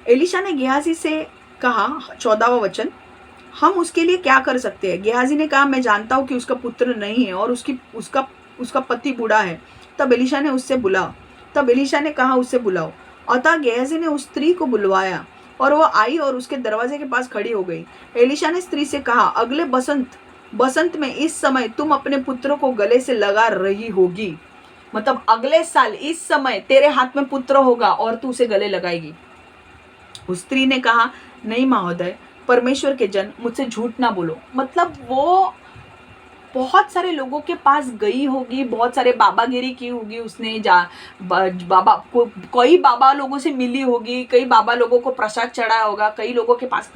एलिशा ने गेहाजी से कहा, 14वां वचन, हम उसके लिए क्या कर सकते हैं। गेहाजी ने कहा मैं जानता हूँ कि उसका पुत्र नहीं है और उसका पति बूढ़ा है। तब एलिशा ने कहा उससे बुलाओ। अतः गेहाजी ने उस स्त्री को बुलवाया और वह आई और उसके दरवाजे के पास खड़ी हो गई। एलिशा ने स्त्री से कहा, अगले बसंत में इस समय तुम अपने पुत्र को गले से लगा रही होगी। मतलब अगले साल इस समय तेरे हाथ में पुत्र होगा और तू उसे गले लगाएगी। उस स्त्री ने कहा, नहीं महोदय, परमेश्वर के जन, मुझसे झूठ ना बोलो। मतलब वो बहुत सारे लोगों के पास गई होगी, बहुत सारे बाबागिरी की होगी उसने, बाबा को, कई बाबा लोगों से मिली होगी, कई बाबा लोगों को प्रसाद चढ़ाया होगा, कई लोगों के पास,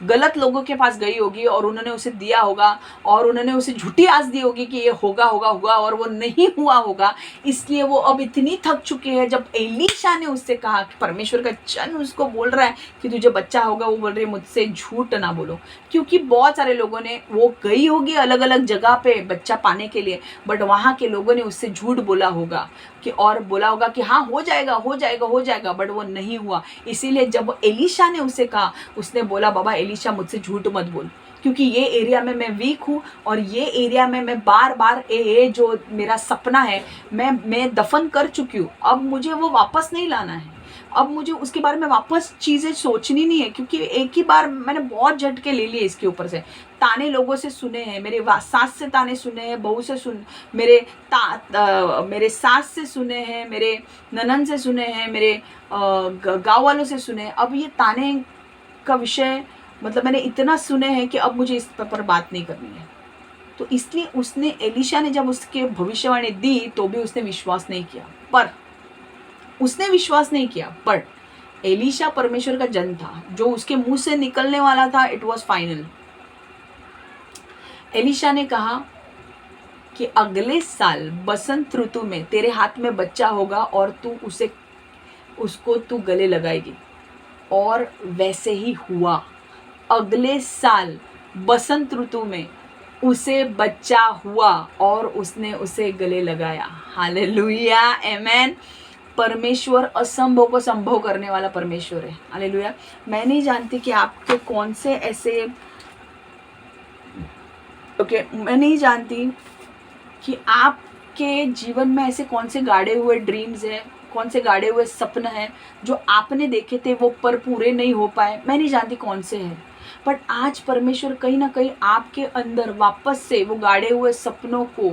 गलत लोगों के पास गई होगी और उन्होंने उसे दिया होगा और उन्होंने उसे झूठी आस दी होगी कि ये होगा होगा होगा और वो नहीं हुआ होगा। इसलिए वो अब इतनी थक चुकी है। जब एलीशा ने उससे कहा कि परमेश्वर का जन उसको बोल रहा है कि तुझे बच्चा होगा, वो बोल रही है मुझसे झूठ ना बोलो। क्योंकि बहुत सारे लोगों ने, वो गई होगी अलग अलग जगह पे बच्चा पाने के लिए, बट वहां के लोगों ने उससे झूठ बोला होगा कि, और बोला होगा कि हाँ हो जाएगा हो जाएगा हो जाएगा, बट वो नहीं हुआ। इसीलिए जब एलीशा ने उसे कहा, उसने बोला बाबा एलीशा मुझसे झूठ मत बोल, क्योंकि ये एरिया में मैं वीक हूँ और ये एरिया में मैं बार बार ये जो मेरा सपना है मैं दफन कर चुकी हूँ। अब मुझे वो वापस नहीं लाना है, अब मुझे उसके बारे में वापस चीज़ें सोचनी नहीं है, क्योंकि एक ही बार मैंने बहुत झटके ले लिए इसके ऊपर से। ताने लोगों से सुने हैं, मेरे सास से ताने सुने हैं, बहू से मेरे सास से सुने हैं, मेरे ननन से सुने हैं, मेरे गाँव वालों से सुने हैं। अब ये ताने का विषय, मतलब मैंने इतना सुने हैं कि अब मुझे इस पर बात नहीं करनी है। तो इसलिए उसने, एलीशा ने जब उसके भविष्यवाणी दी तो भी उसने विश्वास नहीं किया, पर एलीशा परमेश्वर का जन था, जो उसके मुंह से निकलने वाला था इट वॉज फाइनल। एलीशा ने कहा कि अगले साल बसंत ऋतु में तेरे हाथ में बच्चा होगा और तू उसको गले लगाएगी। और वैसे ही हुआ। अगले साल बसंत ऋतु में उसे बच्चा हुआ और उसने उसे गले लगाया। हालेलुया, आमेन। परमेश्वर असंभव को संभव करने वाला परमेश्वर है। हालेलुया। मैं नहीं जानती कि आपके कौन से ऐसे मैं नहीं जानती कि आपके जीवन में ऐसे कौन से गाड़े हुए ड्रीम्स हैं, कौन से गाड़े हुए सपने हैं जो आपने देखे थे वो पर पूरे नहीं हो पाए। मैं नहीं जानती कौन से हैं, बट आज परमेश्वर कहीं ना कहीं आपके अंदर वापस से वो गाड़े हुए सपनों को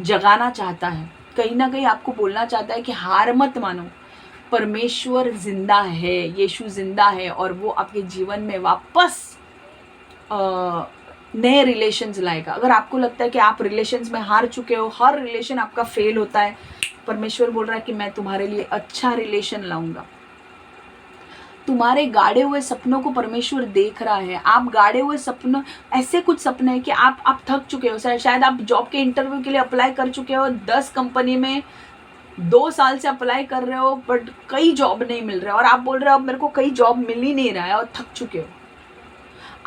जगाना चाहता है। कहीं ना कहीं आपको बोलना चाहता है कि हार मत मानो, परमेश्वर जिंदा है, यीशु जिंदा है और वो आपके जीवन में वापस नए रिलेशंस लाएगा। अगर आपको लगता है कि आप रिलेशंस में हार चुके हो, हर रिलेशन आपका फेल होता है, परमेश्वर बोल रहा है कि मैं तुम्हारे लिए अच्छा रिलेशन लाऊंगा। तुम्हारे गाड़े हुए सपनों को परमेश्वर देख रहा है। आप गाड़े हुए सपनों, ऐसे कुछ सपने हैं कि आप थक चुके हो। शायद आप जॉब के इंटरव्यू के लिए अप्लाई कर चुके हो, 10 कंपनी में 2 साल से अप्लाई कर रहे हो, बट कई जॉब नहीं मिल रहा है और आप बोल रहे हो अब मेरे को कई जॉब मिल ही नहीं रहा है और थक चुके हो।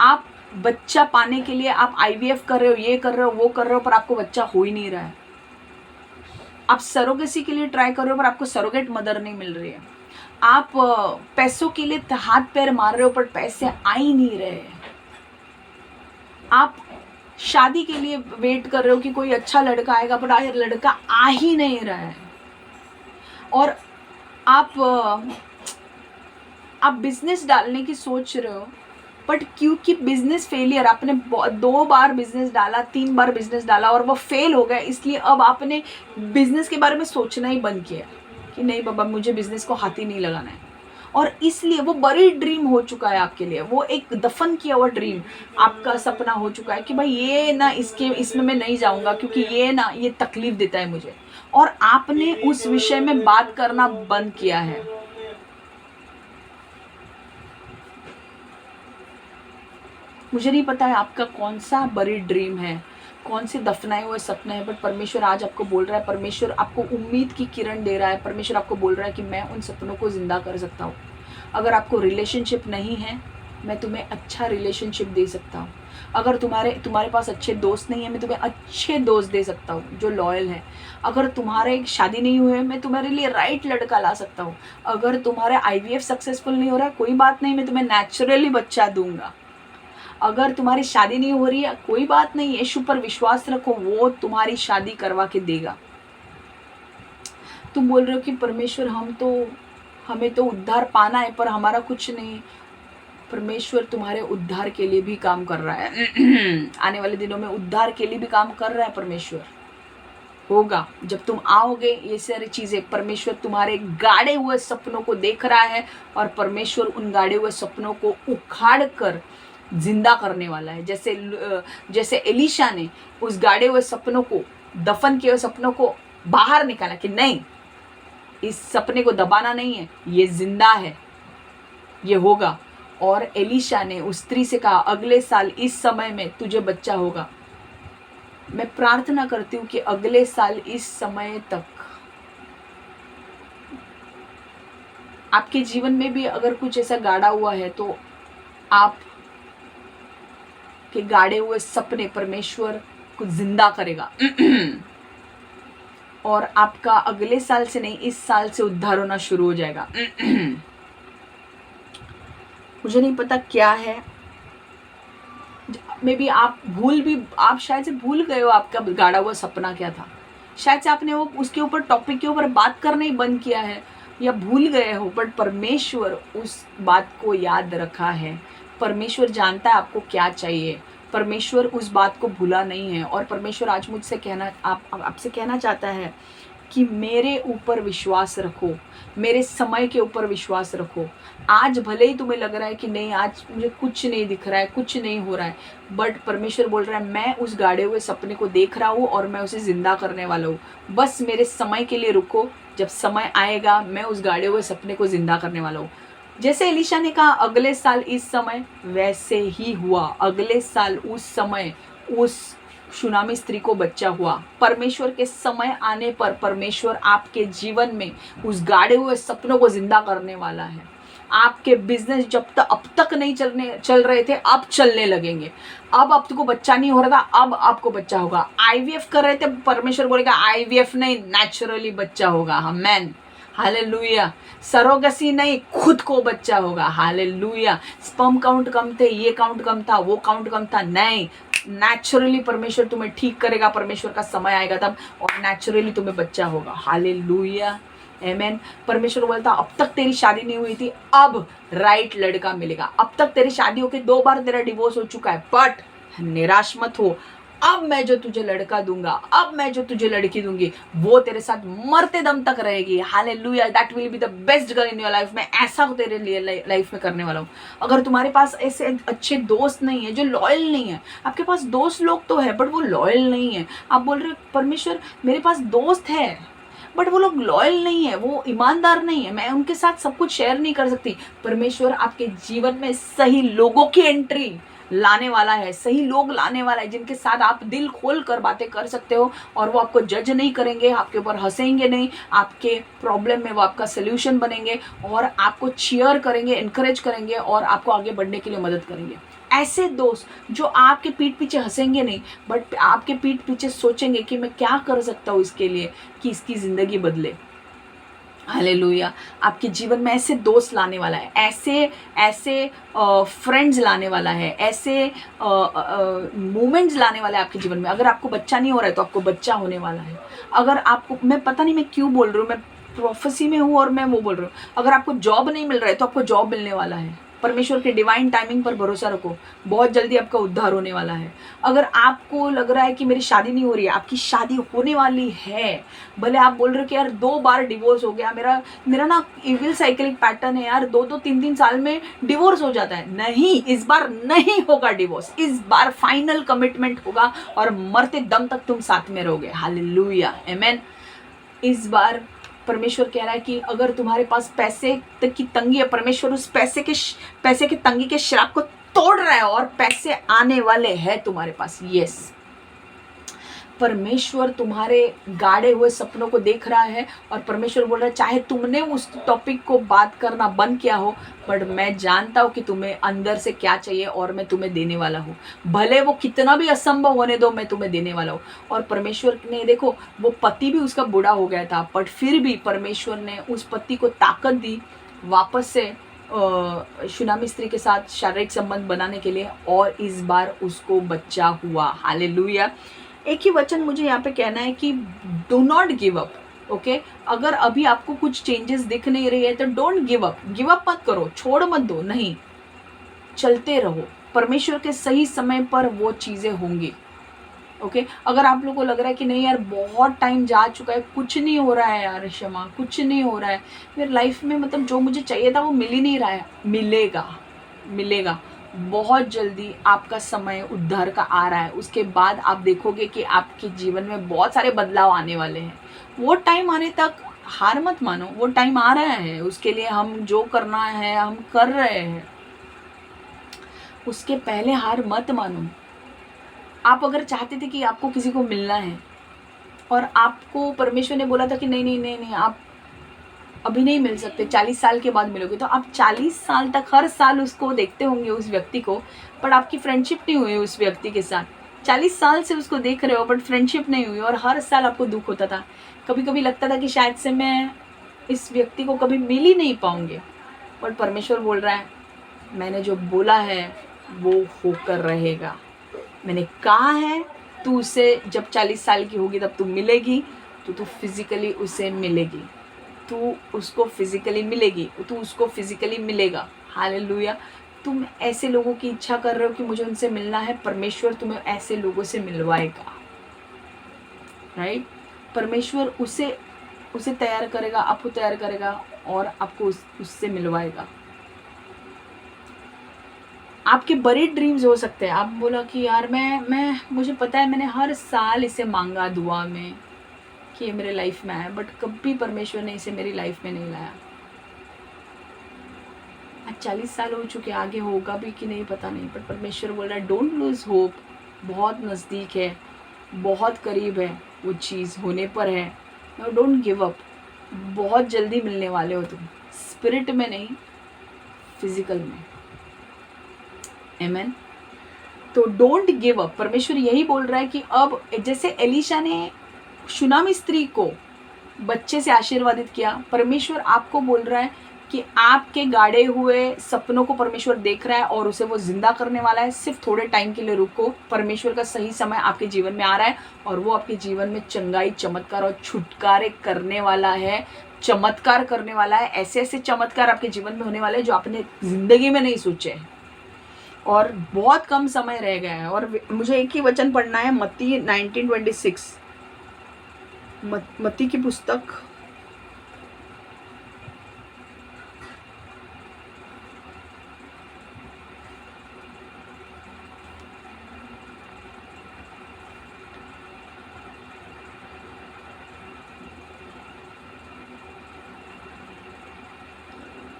आप बच्चा पाने के लिए आप IVF कर रहे हो, ये कर रहे हो, वो कर रहे हो, पर आपको बच्चा हो ही नहीं रहा है। आप सरोगेसी के लिए ट्राई कर रहे हो पर आपको सरोगेट मदर नहीं मिल रही है। आप पैसों के लिए हाथ पैर मार रहे हो पर पैसे आ ही नहीं रहे। आप शादी के लिए वेट कर रहे हो कि कोई अच्छा लड़का आएगा, पर आज लड़का आ ही नहीं रहा है। और आप बिजनेस डालने की सोच रहे हो, बट क्योंकि बिजनेस फेलियर, आपने 2 बार बिजनेस डाला, 3 बार बिजनेस डाला और वो फेल हो गया, इसलिए अब आपने बिजनेस के बारे में सोचना ही बंद किया कि नहीं बाबा मुझे बिजनेस को हाथ ही नहीं लगाना है। और इसलिए वो बड़ी ड्रीम हो चुका है आपके लिए, वो एक दफन किया हुआ ड्रीम आपका सपना हो चुका है कि भाई ये ना, इसमें मैं नहीं जाऊंगा क्योंकि ये तकलीफ देता है मुझे, और आपने उस विषय में बात करना बंद किया है। मुझे नहीं पता है आपका कौन सा बड़ी ड्रीम है, कौन से दफनाए हुए सपने हैं, बट परमेश्वर आज आपको बोल रहा है, परमेश्वर आपको उम्मीद की किरण दे रहा है। परमेश्वर आपको बोल रहा है कि मैं उन सपनों को जिंदा कर सकता हूँ। अगर आपको रिलेशनशिप नहीं है, मैं तुम्हें अच्छा रिलेशनशिप दे सकता हूँ। अगर तुम्हारे पास अच्छे दोस्त नहीं है, मैं तुम्हें अच्छे दोस्त दे सकता हूँ जो लॉयल है। अगर तुम्हारे शादी नहीं हुई है, मैं तुम्हारे लिए राइट लड़का ला सकता हूँ। अगर तुम्हारे IVF सक्सेसफुल नहीं हो रहा है, कोई बात नहीं, मैं तुम्हें नेचुरली बच्चा दूंगा। अगर तुम्हारी शादी नहीं हो रही है, कोई बात नहीं, यीशु पर विश्वास रखो, वो तुम्हारी शादी करवा के देगा। तुम बोल रहे हो कि परमेश्वर हमें तो उद्धार पाना है पर हमारा कुछ नहीं। परमेश्वर तुम्हारे उद्धार के लिए भी काम कर रहा है। आने वाले दिनों में उद्धार के लिए भी काम कर रहा है परमेश्वर। होगा जब तुम आओगे, ये सारी चीजें, परमेश्वर तुम्हारे गाड़े हुए सपनों को देख रहा है और परमेश्वर उन गाड़े हुए सपनों को उखाड़ कर जिंदा करने वाला है। जैसे एलीशा ने उस गाड़े हुए सपनों को, दफन किए हुए सपनों को बाहर निकाला कि नहीं, इस सपने को दबाना नहीं है, ये जिंदा है, ये होगा। और एलीशा ने उस स्त्री से कहा, अगले साल इस समय में तुझे बच्चा होगा। मैं प्रार्थना करती हूँ कि अगले साल इस समय तक आपके जीवन में भी अगर कुछ ऐसा गाड़ा हुआ है तो आप के गाड़े हुए सपने परमेश्वर को जिंदा करेगा। और आपका अगले साल से नहीं, इस साल से उद्धार होना शुरू हो जाएगा। मुझे नहीं पता क्या है, मे बी आप शायद से भूल गए हो आपका गाड़ा हुआ सपना क्या था। शायद से आपने वो उसके ऊपर टॉपिक के ऊपर बात करना ही बंद किया है या भूल गए हो, बट परमेश्वर उस बात को याद रखा है। परमेश्वर जानता है आपको क्या चाहिए। परमेश्वर उस बात को भूला नहीं है। और परमेश्वर आज मुझसे आपसे कहना चाहता है कि मेरे ऊपर विश्वास रखो, मेरे समय के ऊपर विश्वास रखो। आज भले ही तुम्हें लग रहा है कि नहीं, आज मुझे कुछ नहीं दिख रहा है, कुछ नहीं हो रहा है, बट परमेश्वर बोल रहा है मैं उस गाड़े हुए सपने को देख रहा हूँ और मैं उसे जिंदा करने वाला हूँ। बस मेरे समय के लिए रुको, जब समय आएगा मैं उस गाड़े हुए सपने को जिंदा करने वाला हूँ। जैसे एलीशा ने कहा अगले साल इस समय, वैसे ही हुआ। अगले साल उस समय उस सुनामी स्त्री को बच्चा हुआ। परमेश्वर के समय आने पर परमेश्वर आपके जीवन में उस गाड़े हुए सपनों को जिंदा करने वाला है। आपके बिजनेस अब तक नहीं चल रहे थे, अब चलने लगेंगे। अब आपको बच्चा नहीं हो रहा था, अब आपको बच्चा होगा। IVF कर रहे थे, परमेश्वर बोलेगा IVF नहीं, नेचुरली बच्चा होगा। आमेन, हालेलुया। सरोगसी नहीं, खुद को बच्चा होगा। हालेलुया। स्पर्म काउंट कम थे, ये काउंट कम था, वो काउंट कम था, नहीं, नेचुरली परमेश्वर तुम्हें ठीक करेगा। परमेश्वर का समय आएगा तब, और नेचुरली तुम्हें बच्चा होगा। हालेलुया, आमेन। परमेश्वर बोलता अब तक तेरी शादी नहीं हुई थी, अब राइट लड़का मिलेगा। अब तक तेरी शादी होके 2 बार तेरा डिवोर्स हो चुका है, बट निराश मत हो। अब मैं जो तुझे लड़का दूंगा, अब मैं जो तुझे लड़की दूंगी, वो तेरे साथ मरते दम तक रहेगी। Hallelujah, that will be the best girl in your life. मैं ऐसा तेरे लिए लाइफ में करने वाला हूँ। अगर तुम्हारे पास ऐसे अच्छे दोस्त नहीं है जो लॉयल नहीं है, आपके पास दोस्त लोग तो है बट वो लॉयल नहीं है। आप बोल रहे हो परमेश्वर मेरे पास दोस्त है बट वो लोग लॉयल नहीं है, वो ईमानदार नहीं है, मैं उनके साथ सब कुछ शेयर नहीं कर सकती। परमेश्वर आपके जीवन में सही लोगों की एंट्री लाने वाला है, सही लोग लाने वाला है जिनके साथ आप दिल खोल कर बातें कर सकते हो, और वो आपको जज नहीं करेंगे, आपके ऊपर हंसेंगे नहीं, आपके प्रॉब्लम में वो आपका सोल्यूशन बनेंगे और आपको चीयर करेंगे, इनकरेज करेंगे और आपको आगे बढ़ने के लिए मदद करेंगे। ऐसे दोस्त जो आपके पीठ पीछे हंसेंगे नहीं, बट आपके पीठ पीछे सोचेंगे कि मैं क्या कर सकता हूँ इसके लिए कि इसकी ज़िंदगी बदले। हालेलुया। आपके जीवन में ऐसे दोस्त लाने वाला है, ऐसे फ्रेंड्स लाने वाला है, ऐसे मोमेंट्स लाने वाला है आपके जीवन में। अगर आपको बच्चा नहीं हो रहा है तो आपको बच्चा होने वाला है। अगर आपको, मैं पता नहीं मैं क्यों बोल रही हूँ, मैं प्रोफेसी में हूँ और मैं वो बोल रही हूँ। अगर आपको जॉब नहीं मिल रहा है तो आपको जॉब मिलने वाला है। परमेश्वर के डिवाइन टाइमिंग पर भरोसा रखो, बहुत जल्दी आपका उद्धार होने वाला है। अगर आपको लग रहा है कि मेरी शादी नहीं हो रही है, आपकी शादी होने वाली है। भले आप बोल रहे हो कि यार 2 बार डिवोर्स हो गया, मेरा ना इविल साइकिलिक पैटर्न है यार, 2 3 साल में डिवोर्स हो जाता है। नहीं, इस बार नहीं होगा डिवोर्स, इस बार फाइनल कमिटमेंट होगा और मरते दम तक तुम साथ में रहोगे। हालेलुया, आमेन। इस बार परमेश्वर कह रहा है कि अगर तुम्हारे पास पैसे तक की तंगी है, परमेश्वर उस पैसे के तंगी के श्राप को तोड़ रहा है और पैसे आने वाले हैं तुम्हारे पास। यस, परमेश्वर तुम्हारे गाड़े हुए सपनों को देख रहा है और परमेश्वर बोल रहा है चाहे तुमने उस टॉपिक को बात करना बंद किया हो, बट मैं जानता हूँ कि तुम्हें अंदर से क्या चाहिए और मैं तुम्हें देने वाला हूँ। भले वो कितना भी असंभव होने दो, मैं तुम्हें देने वाला हूँ। और परमेश्वर ने देखो, वो पति भी उसका बूढ़ा हो गया था, बट फिर भी परमेश्वर ने उस पति को ताकत दी वापस से शूनामी स्त्री के साथ शारीरिक संबंध बनाने के लिए, और इस बार उसको बच्चा हुआ। हालेलुया। एक ही वचन मुझे यहाँ पे कहना है कि do not give up. Okay, अगर अभी आपको कुछ चेंजेस दिख नहीं रही है तो don't give up. Give up मत करो, छोड़ मत दो, नहीं, चलते रहो। परमेश्वर के सही समय पर वो चीज़ें होंगी। ओके, अगर आप लोगों को लग रहा है कि नहीं यार बहुत टाइम जा चुका है, कुछ नहीं हो रहा है यार क्षमा, कुछ नहीं हो रहा है मेरी लाइफ में, मतलब जो मुझे चाहिए था वो मिल ही नहीं रहा है, मिलेगा, मिलेगा बहुत जल्दी। आपका समय उद्धार का आ रहा है, उसके बाद आप देखोगे कि आपके जीवन में बहुत सारे बदलाव आने वाले हैं। वो टाइम आने तक हार मत मानो, वो टाइम आ रहा है, उसके लिए हम जो करना है हम कर रहे हैं, उसके पहले हार मत मानो। आप अगर चाहते थे कि आपको किसी को मिलना है और आपको परमेश्वर ने बोला था कि नहीं नहीं नहीं नहीं आप अभी नहीं मिल सकते, 40 साल के बाद मिलोगे, तो आप 40 साल तक हर साल उसको देखते होंगे उस व्यक्ति को, बट आपकी फ्रेंडशिप नहीं हुई उस व्यक्ति के साथ। 40 साल से उसको देख रहे हो बट फ्रेंडशिप नहीं हुई, और हर साल आपको दुख होता था। कभी कभी लगता था कि शायद से मैं इस व्यक्ति को कभी मिल ही नहीं पाऊंगे, बट परमेश्वर बोल रहा है मैंने जो बोला है वो होकर रहेगा। मैंने कहा है तू उसे जब 40 साल की होगी तब तू मिलेगी, तो फिजिकली उसे मिलेगी, तू उसको फिजिकली मिलेगी, तू उसको फिजिकली मिलेगा। हालेलुया। तुम ऐसे लोगों की इच्छा कर रहे हो कि मुझे उनसे मिलना है, परमेश्वर तुम्हें ऐसे लोगों से मिलवाएगा। राइट, परमेश्वर उसे तैयार करेगा, आपको तैयार करेगा और आपको उससे मिलवाएगा। आपके बड़े ड्रीम्स हो सकते हैं। आप बोला कि यार मैं मुझे पता है मैंने हर साल इसे मांगा दुआ में कि ये मेरे लाइफ में आया, बट कभी परमेश्वर ने इसे मेरी लाइफ में नहीं लाया। आज 40 साल हो चुके, आगे होगा भी कि नहीं पता नहीं, बट परमेश्वर बोल रहा है डोंट लूज होप, बहुत नज़दीक है, बहुत करीब है, वो चीज़ होने पर है। डोंट गिव अप, बहुत जल्दी मिलने वाले हो तुम, स्पिरिट में नहीं फिजिकल में। आमेन। तो डोंट गिव अप। परमेश्वर यही बोल रहा है कि अब जैसे एलीशा ने शूनामी स्त्री को बच्चे से आशीर्वादित किया, परमेश्वर आपको बोल रहा है कि आपके गाड़े हुए सपनों को परमेश्वर देख रहा है और उसे वो जिंदा करने वाला है। सिर्फ थोड़े टाइम के लिए रुको, परमेश्वर का सही समय आपके जीवन में आ रहा है और वो आपके जीवन में चंगाई, चमत्कार और छुटकारे करने वाला है, चमत्कार करने वाला है। ऐसे ऐसे चमत्कार आपके जीवन में होने वाले हैं जो आपने जिंदगी में नहीं सोचे हैं, और बहुत कम समय रह गया है। और मुझे एक ही वचन पढ़ना है, मत्ती 19:26, मत्ती की पुस्तक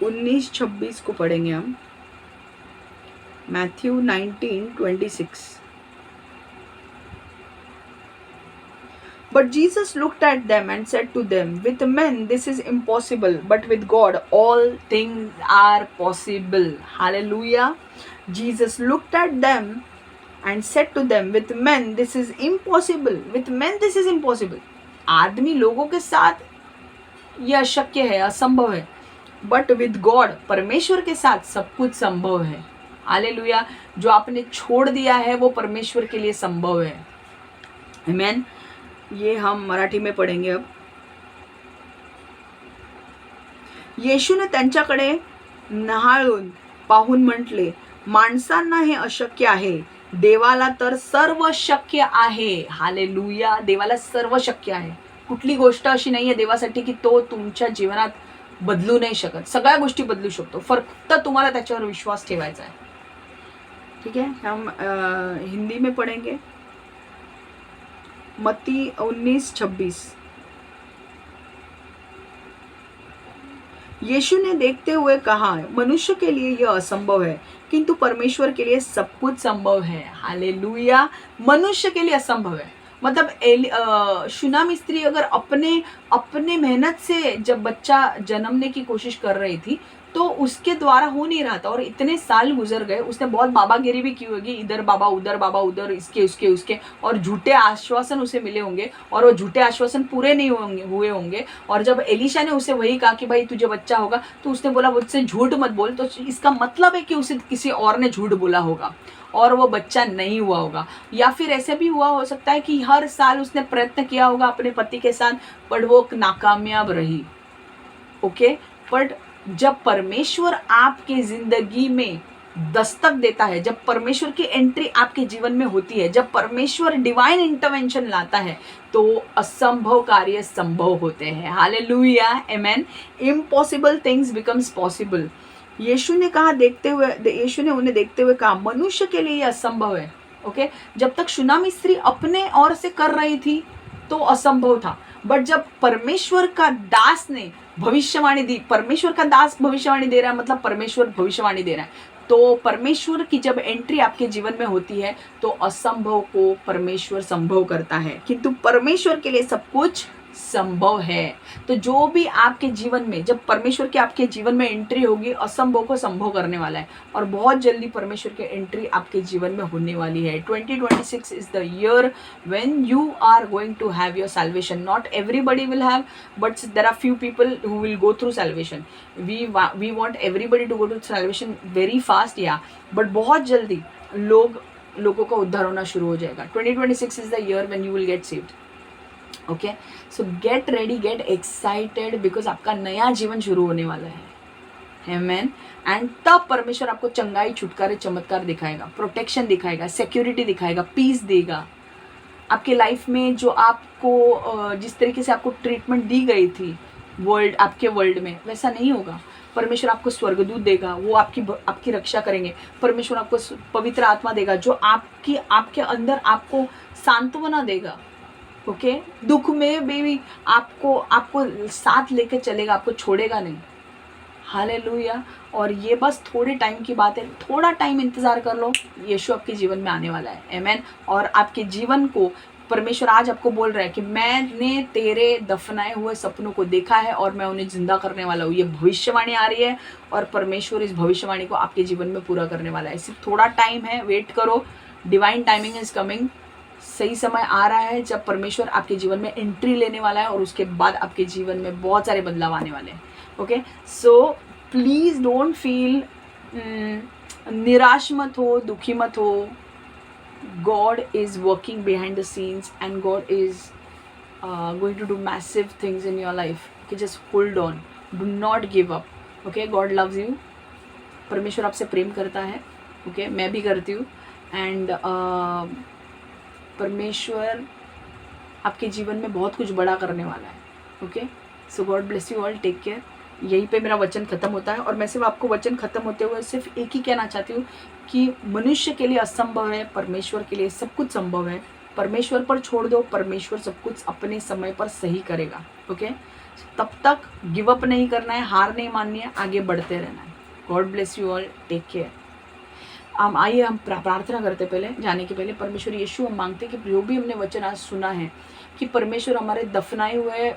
19:26 को पढ़ेंगे हम। Matthew 19:26। But Jesus looked at them and said to them, with men this is impossible, but with God all things are possible. Hallelujah. Jesus looked at them and said to them, with men this is impossible. With men this is impossible. आदमी लोगों के साथ यह अशक्य है, असंभव है, बट विद गॉड, परमेश्वर के साथ सब कुछ संभव है। हालेलुया। जो आपने छोड़ दिया है वो परमेश्वर के लिए संभव है। आमेन। ये हम मराठी में पढ़ेंगे अब। येशूने त्यांच्याकडे न्हाळून पाहून म्हटले, माणसांना हे अशक्य आहे, देवाला तर सर्व शक्य आहे. हालेलुया. देवाला सर्व शक्य आहे. कुठली गोष्ट अशी नाही आहे देवासाठी की तो तुमच्या जीवनात बदलू नाही शकत. सगळ्या गोष्टी बदलू शकतो, फक्त तुम्हाला त्याच्यावर विश्वास ठेवायचा आहे. ठीक है, हम हिंदी में पढ़ेंगे। मत्ती 19:26। यीशु ने देखते हुए कहा, मनुष्य के लिए यह असंभव है किंतु परमेश्वर के लिए सब कुछ संभव है। हालेलुया। मनुष्य के लिए असंभव है, मतलब शूनामी स्त्री अगर अपने मेहनत से जब बच्चा जन्मने की कोशिश कर रही थी तो उसके द्वारा हो नहीं रहा था, और इतने साल गुजर गए, उसने बहुत बाबागिरी भी की होगी, इधर बाबा उधर, इसके उसके उसके, और झूठे आश्वासन उसे मिले होंगे और वो झूठे आश्वासन पूरे नहीं हुए होंगे। और जब एलिशा ने उसे वही कहा कि भाई तुझे बच्चा होगा, तो उसने बोला मुझसे झूठ मत बोल, तो इसका मतलब है कि उसे किसी और ने झूठ बोला होगा और वो बच्चा नहीं हुआ होगा। या फिर ऐसे भी हुआ हो सकता है कि हर साल उसने प्रयत्न किया होगा अपने पति के साथ, पर वो नाकामयाब रही। ओके, बट जब परमेश्वर आपके जिंदगी में दस्तक देता है, जब परमेश्वर की एंट्री आपके जीवन में होती है, जब परमेश्वर डिवाइन इंटरवेंशन लाता है, तो असंभव कार्य संभव होते हैं। Hallelujah, amen. Impossible things becomes possible. यीशु ने उन्हें देखते हुए कहा, मनुष्य के लिए यह असंभव है। ओके, जब तक शूनामी स्त्री अपने ओर से कर रही थी तो असंभव था, बट जब परमेश्वर का दास ने भविष्यवाणी दी, परमेश्वर का दास भविष्यवाणी दे रहा है, मतलब परमेश्वर भविष्यवाणी दे रहा है, तो परमेश्वर की जब एंट्री आपके जीवन में होती है तो असंभव को परमेश्वर संभव करता है, किंतु परमेश्वर के लिए सब कुछ संभव है। तो जो भी आपके जीवन में, जब परमेश्वर की आपके जीवन में एंट्री होगी, असंभव को संभव करने वाला है, और बहुत जल्दी परमेश्वर की एंट्री आपके जीवन में होने वाली है। 2026 is the year when you are going to have your salvation. Not everybody will have, but there are few people who will go through salvation. We want everybody to go to salvation very fast, yeah, but बहुत जल्दी लोगों का उद्धार होना शुरू हो जाएगा। 2026 is the year when you will get saved. Okay, so get ready, get excited, because आपका नया जीवन शुरू होने वाला है। आमेन। एंड तब परमेश्वर आपको चंगाई, छुटकारे, चमत्कार दिखाएगा, प्रोटेक्शन दिखाएगा, सिक्योरिटी दिखाएगा, पीस देगा। आपके लाइफ में जो आपको जिस तरीके से आपको ट्रीटमेंट दी गई थी आपके वर्ल्ड में, वैसा नहीं होगा। परमेश्वर आपको स्वर्गदूत देगा, वो आपकी रक्षा करेंगे। परमेश्वर आपको पवित्र आत्मा देगा जो आपके अंदर आपको सांत्वना देगा। ओके, दुख में भी आपको साथ लेके चलेगा, आपको छोड़ेगा नहीं। हालेलुया। और ये बस थोड़े टाइम की बात है, थोड़ा टाइम इंतजार कर लो, यीशु आपके जीवन में आने वाला है। आमेन। और आपके जीवन को परमेश्वर आज आपको बोल रहा है कि मैंने तेरे दफनाए हुए सपनों को देखा है और मैं उन्हें जिंदा करने वाला हूँ। ये भविष्यवाणी आ रही है और परमेश्वर इस भविष्यवाणी को आपके जीवन में पूरा करने वाला है। सिर्फ थोड़ा टाइम है, वेट करो। Divine timing is coming. सही समय आ रहा है जब परमेश्वर आपके जीवन में एंट्री लेने वाला है और उसके बाद आपके जीवन में बहुत सारे बदलाव आने वाले हैं। Okay, so please don't feel, निराश मत हो, दुखी मत हो। God is working behind the scenes and God is going to do massive things in your life. Okay, just hold on, do not give up. Okay, God loves you. परमेश्वर आपसे प्रेम करता है। Okay, मैं भी करती हूँ। एंड परमेश्वर आपके जीवन में बहुत कुछ बड़ा करने वाला है। Okay, so God bless you all, take care. यहीं पे मेरा वचन खत्म होता है और मैं सिर्फ आपको वचन खत्म होते हुए सिर्फ एक ही कहना चाहती हूँ कि मनुष्य के लिए असंभव है, परमेश्वर के लिए सब कुछ संभव है। परमेश्वर पर छोड़ दो, परमेश्वर सब कुछ अपने समय पर सही करेगा। ओके, तब तक गिव अप नहीं करना है, हार नहीं माननी है, आगे बढ़ते रहना है। God bless you all, take care. आइए हम प्रार्थना करते पहले जाने के पहले। परमेश्वर यीशु, हम मांगते कि जो भी हमने वचन आज सुना है कि परमेश्वर हमारे दफनाए हुए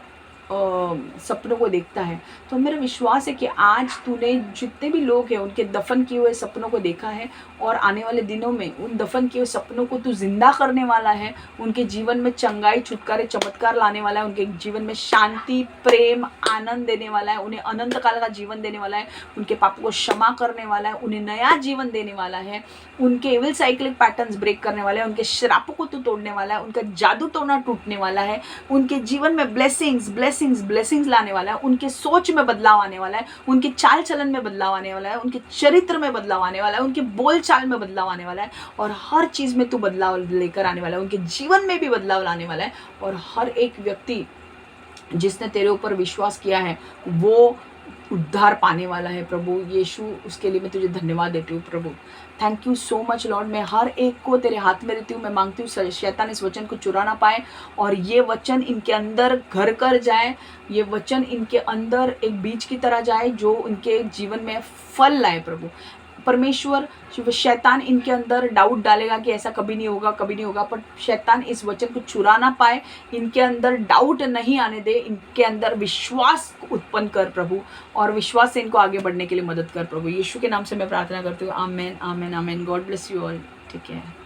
सपनों को देखता है, तो मेरा विश्वास है कि आज तूने जितने भी लोग हैं उनके दफन किए हुए सपनों को देखा है और आने वाले दिनों में उन दफन किए हुए सपनों को तू जिंदा करने वाला है। उनके जीवन में चंगाई, छुटकारे, चमत्कार लाने वाला है। उनके जीवन में शांति, प्रेम, आनंद देने वाला है। उन्हें अनंत काल का जीवन देने वाला है। उनके पापों को क्षमा करने वाला है। उन्हें नया जीवन देने वाला है। उनके एविल साइक्लिक पैटर्न्स ब्रेक करने वाला है। उनके श्रापों को तू तोड़ने वाला है। उनका जादू टोना टूटने वाला है। उनके जीवन में ब्लेसिंग्स लाने वाला है। उनके सोच में बदलाव आने वाला है। उनके चाल चलन में बदलाव आने वाला है। उनके चरित्र में बदलाव आने वाला है। उनके बोल चाल में बदलाव आने वाला है और हर चीज में तू बदलाव लेकर आने वाला है। उनके जीवन में भी बदलाव लाने वाला है और हर एक व्यक्ति जिसने तेरे ऊपर विश्वास किया है वो उद्धार पाने वाला है। प्रभु यीशु, उसके लिए मैं तुझे धन्यवाद देती हूँ। प्रभु thank you so much lord. मैं हर एक को तेरे हाथ में रहती हूँ। मैं मांगती हूँ शैतान इस वचन को चुरा ना पाए और ये वचन इनके अंदर घर कर जाए। ये वचन इनके अंदर एक बीज की तरह जाए जो उनके जीवन में फल लाए। प्रभु परमेश्वर शैतान इनके अंदर डाउट डालेगा कि ऐसा कभी नहीं होगा, कभी नहीं होगा, पर शैतान इस वचन को चुरा ना पाए, इनके अंदर डाउट नहीं आने दे, इनके अंदर विश्वास उत्पन्न कर प्रभु, और विश्वास से इनको आगे बढ़ने के लिए मदद कर प्रभु। यीशु के नाम से मैं प्रार्थना करती हूँ, amen amen amen. God bless you all. ठीक है।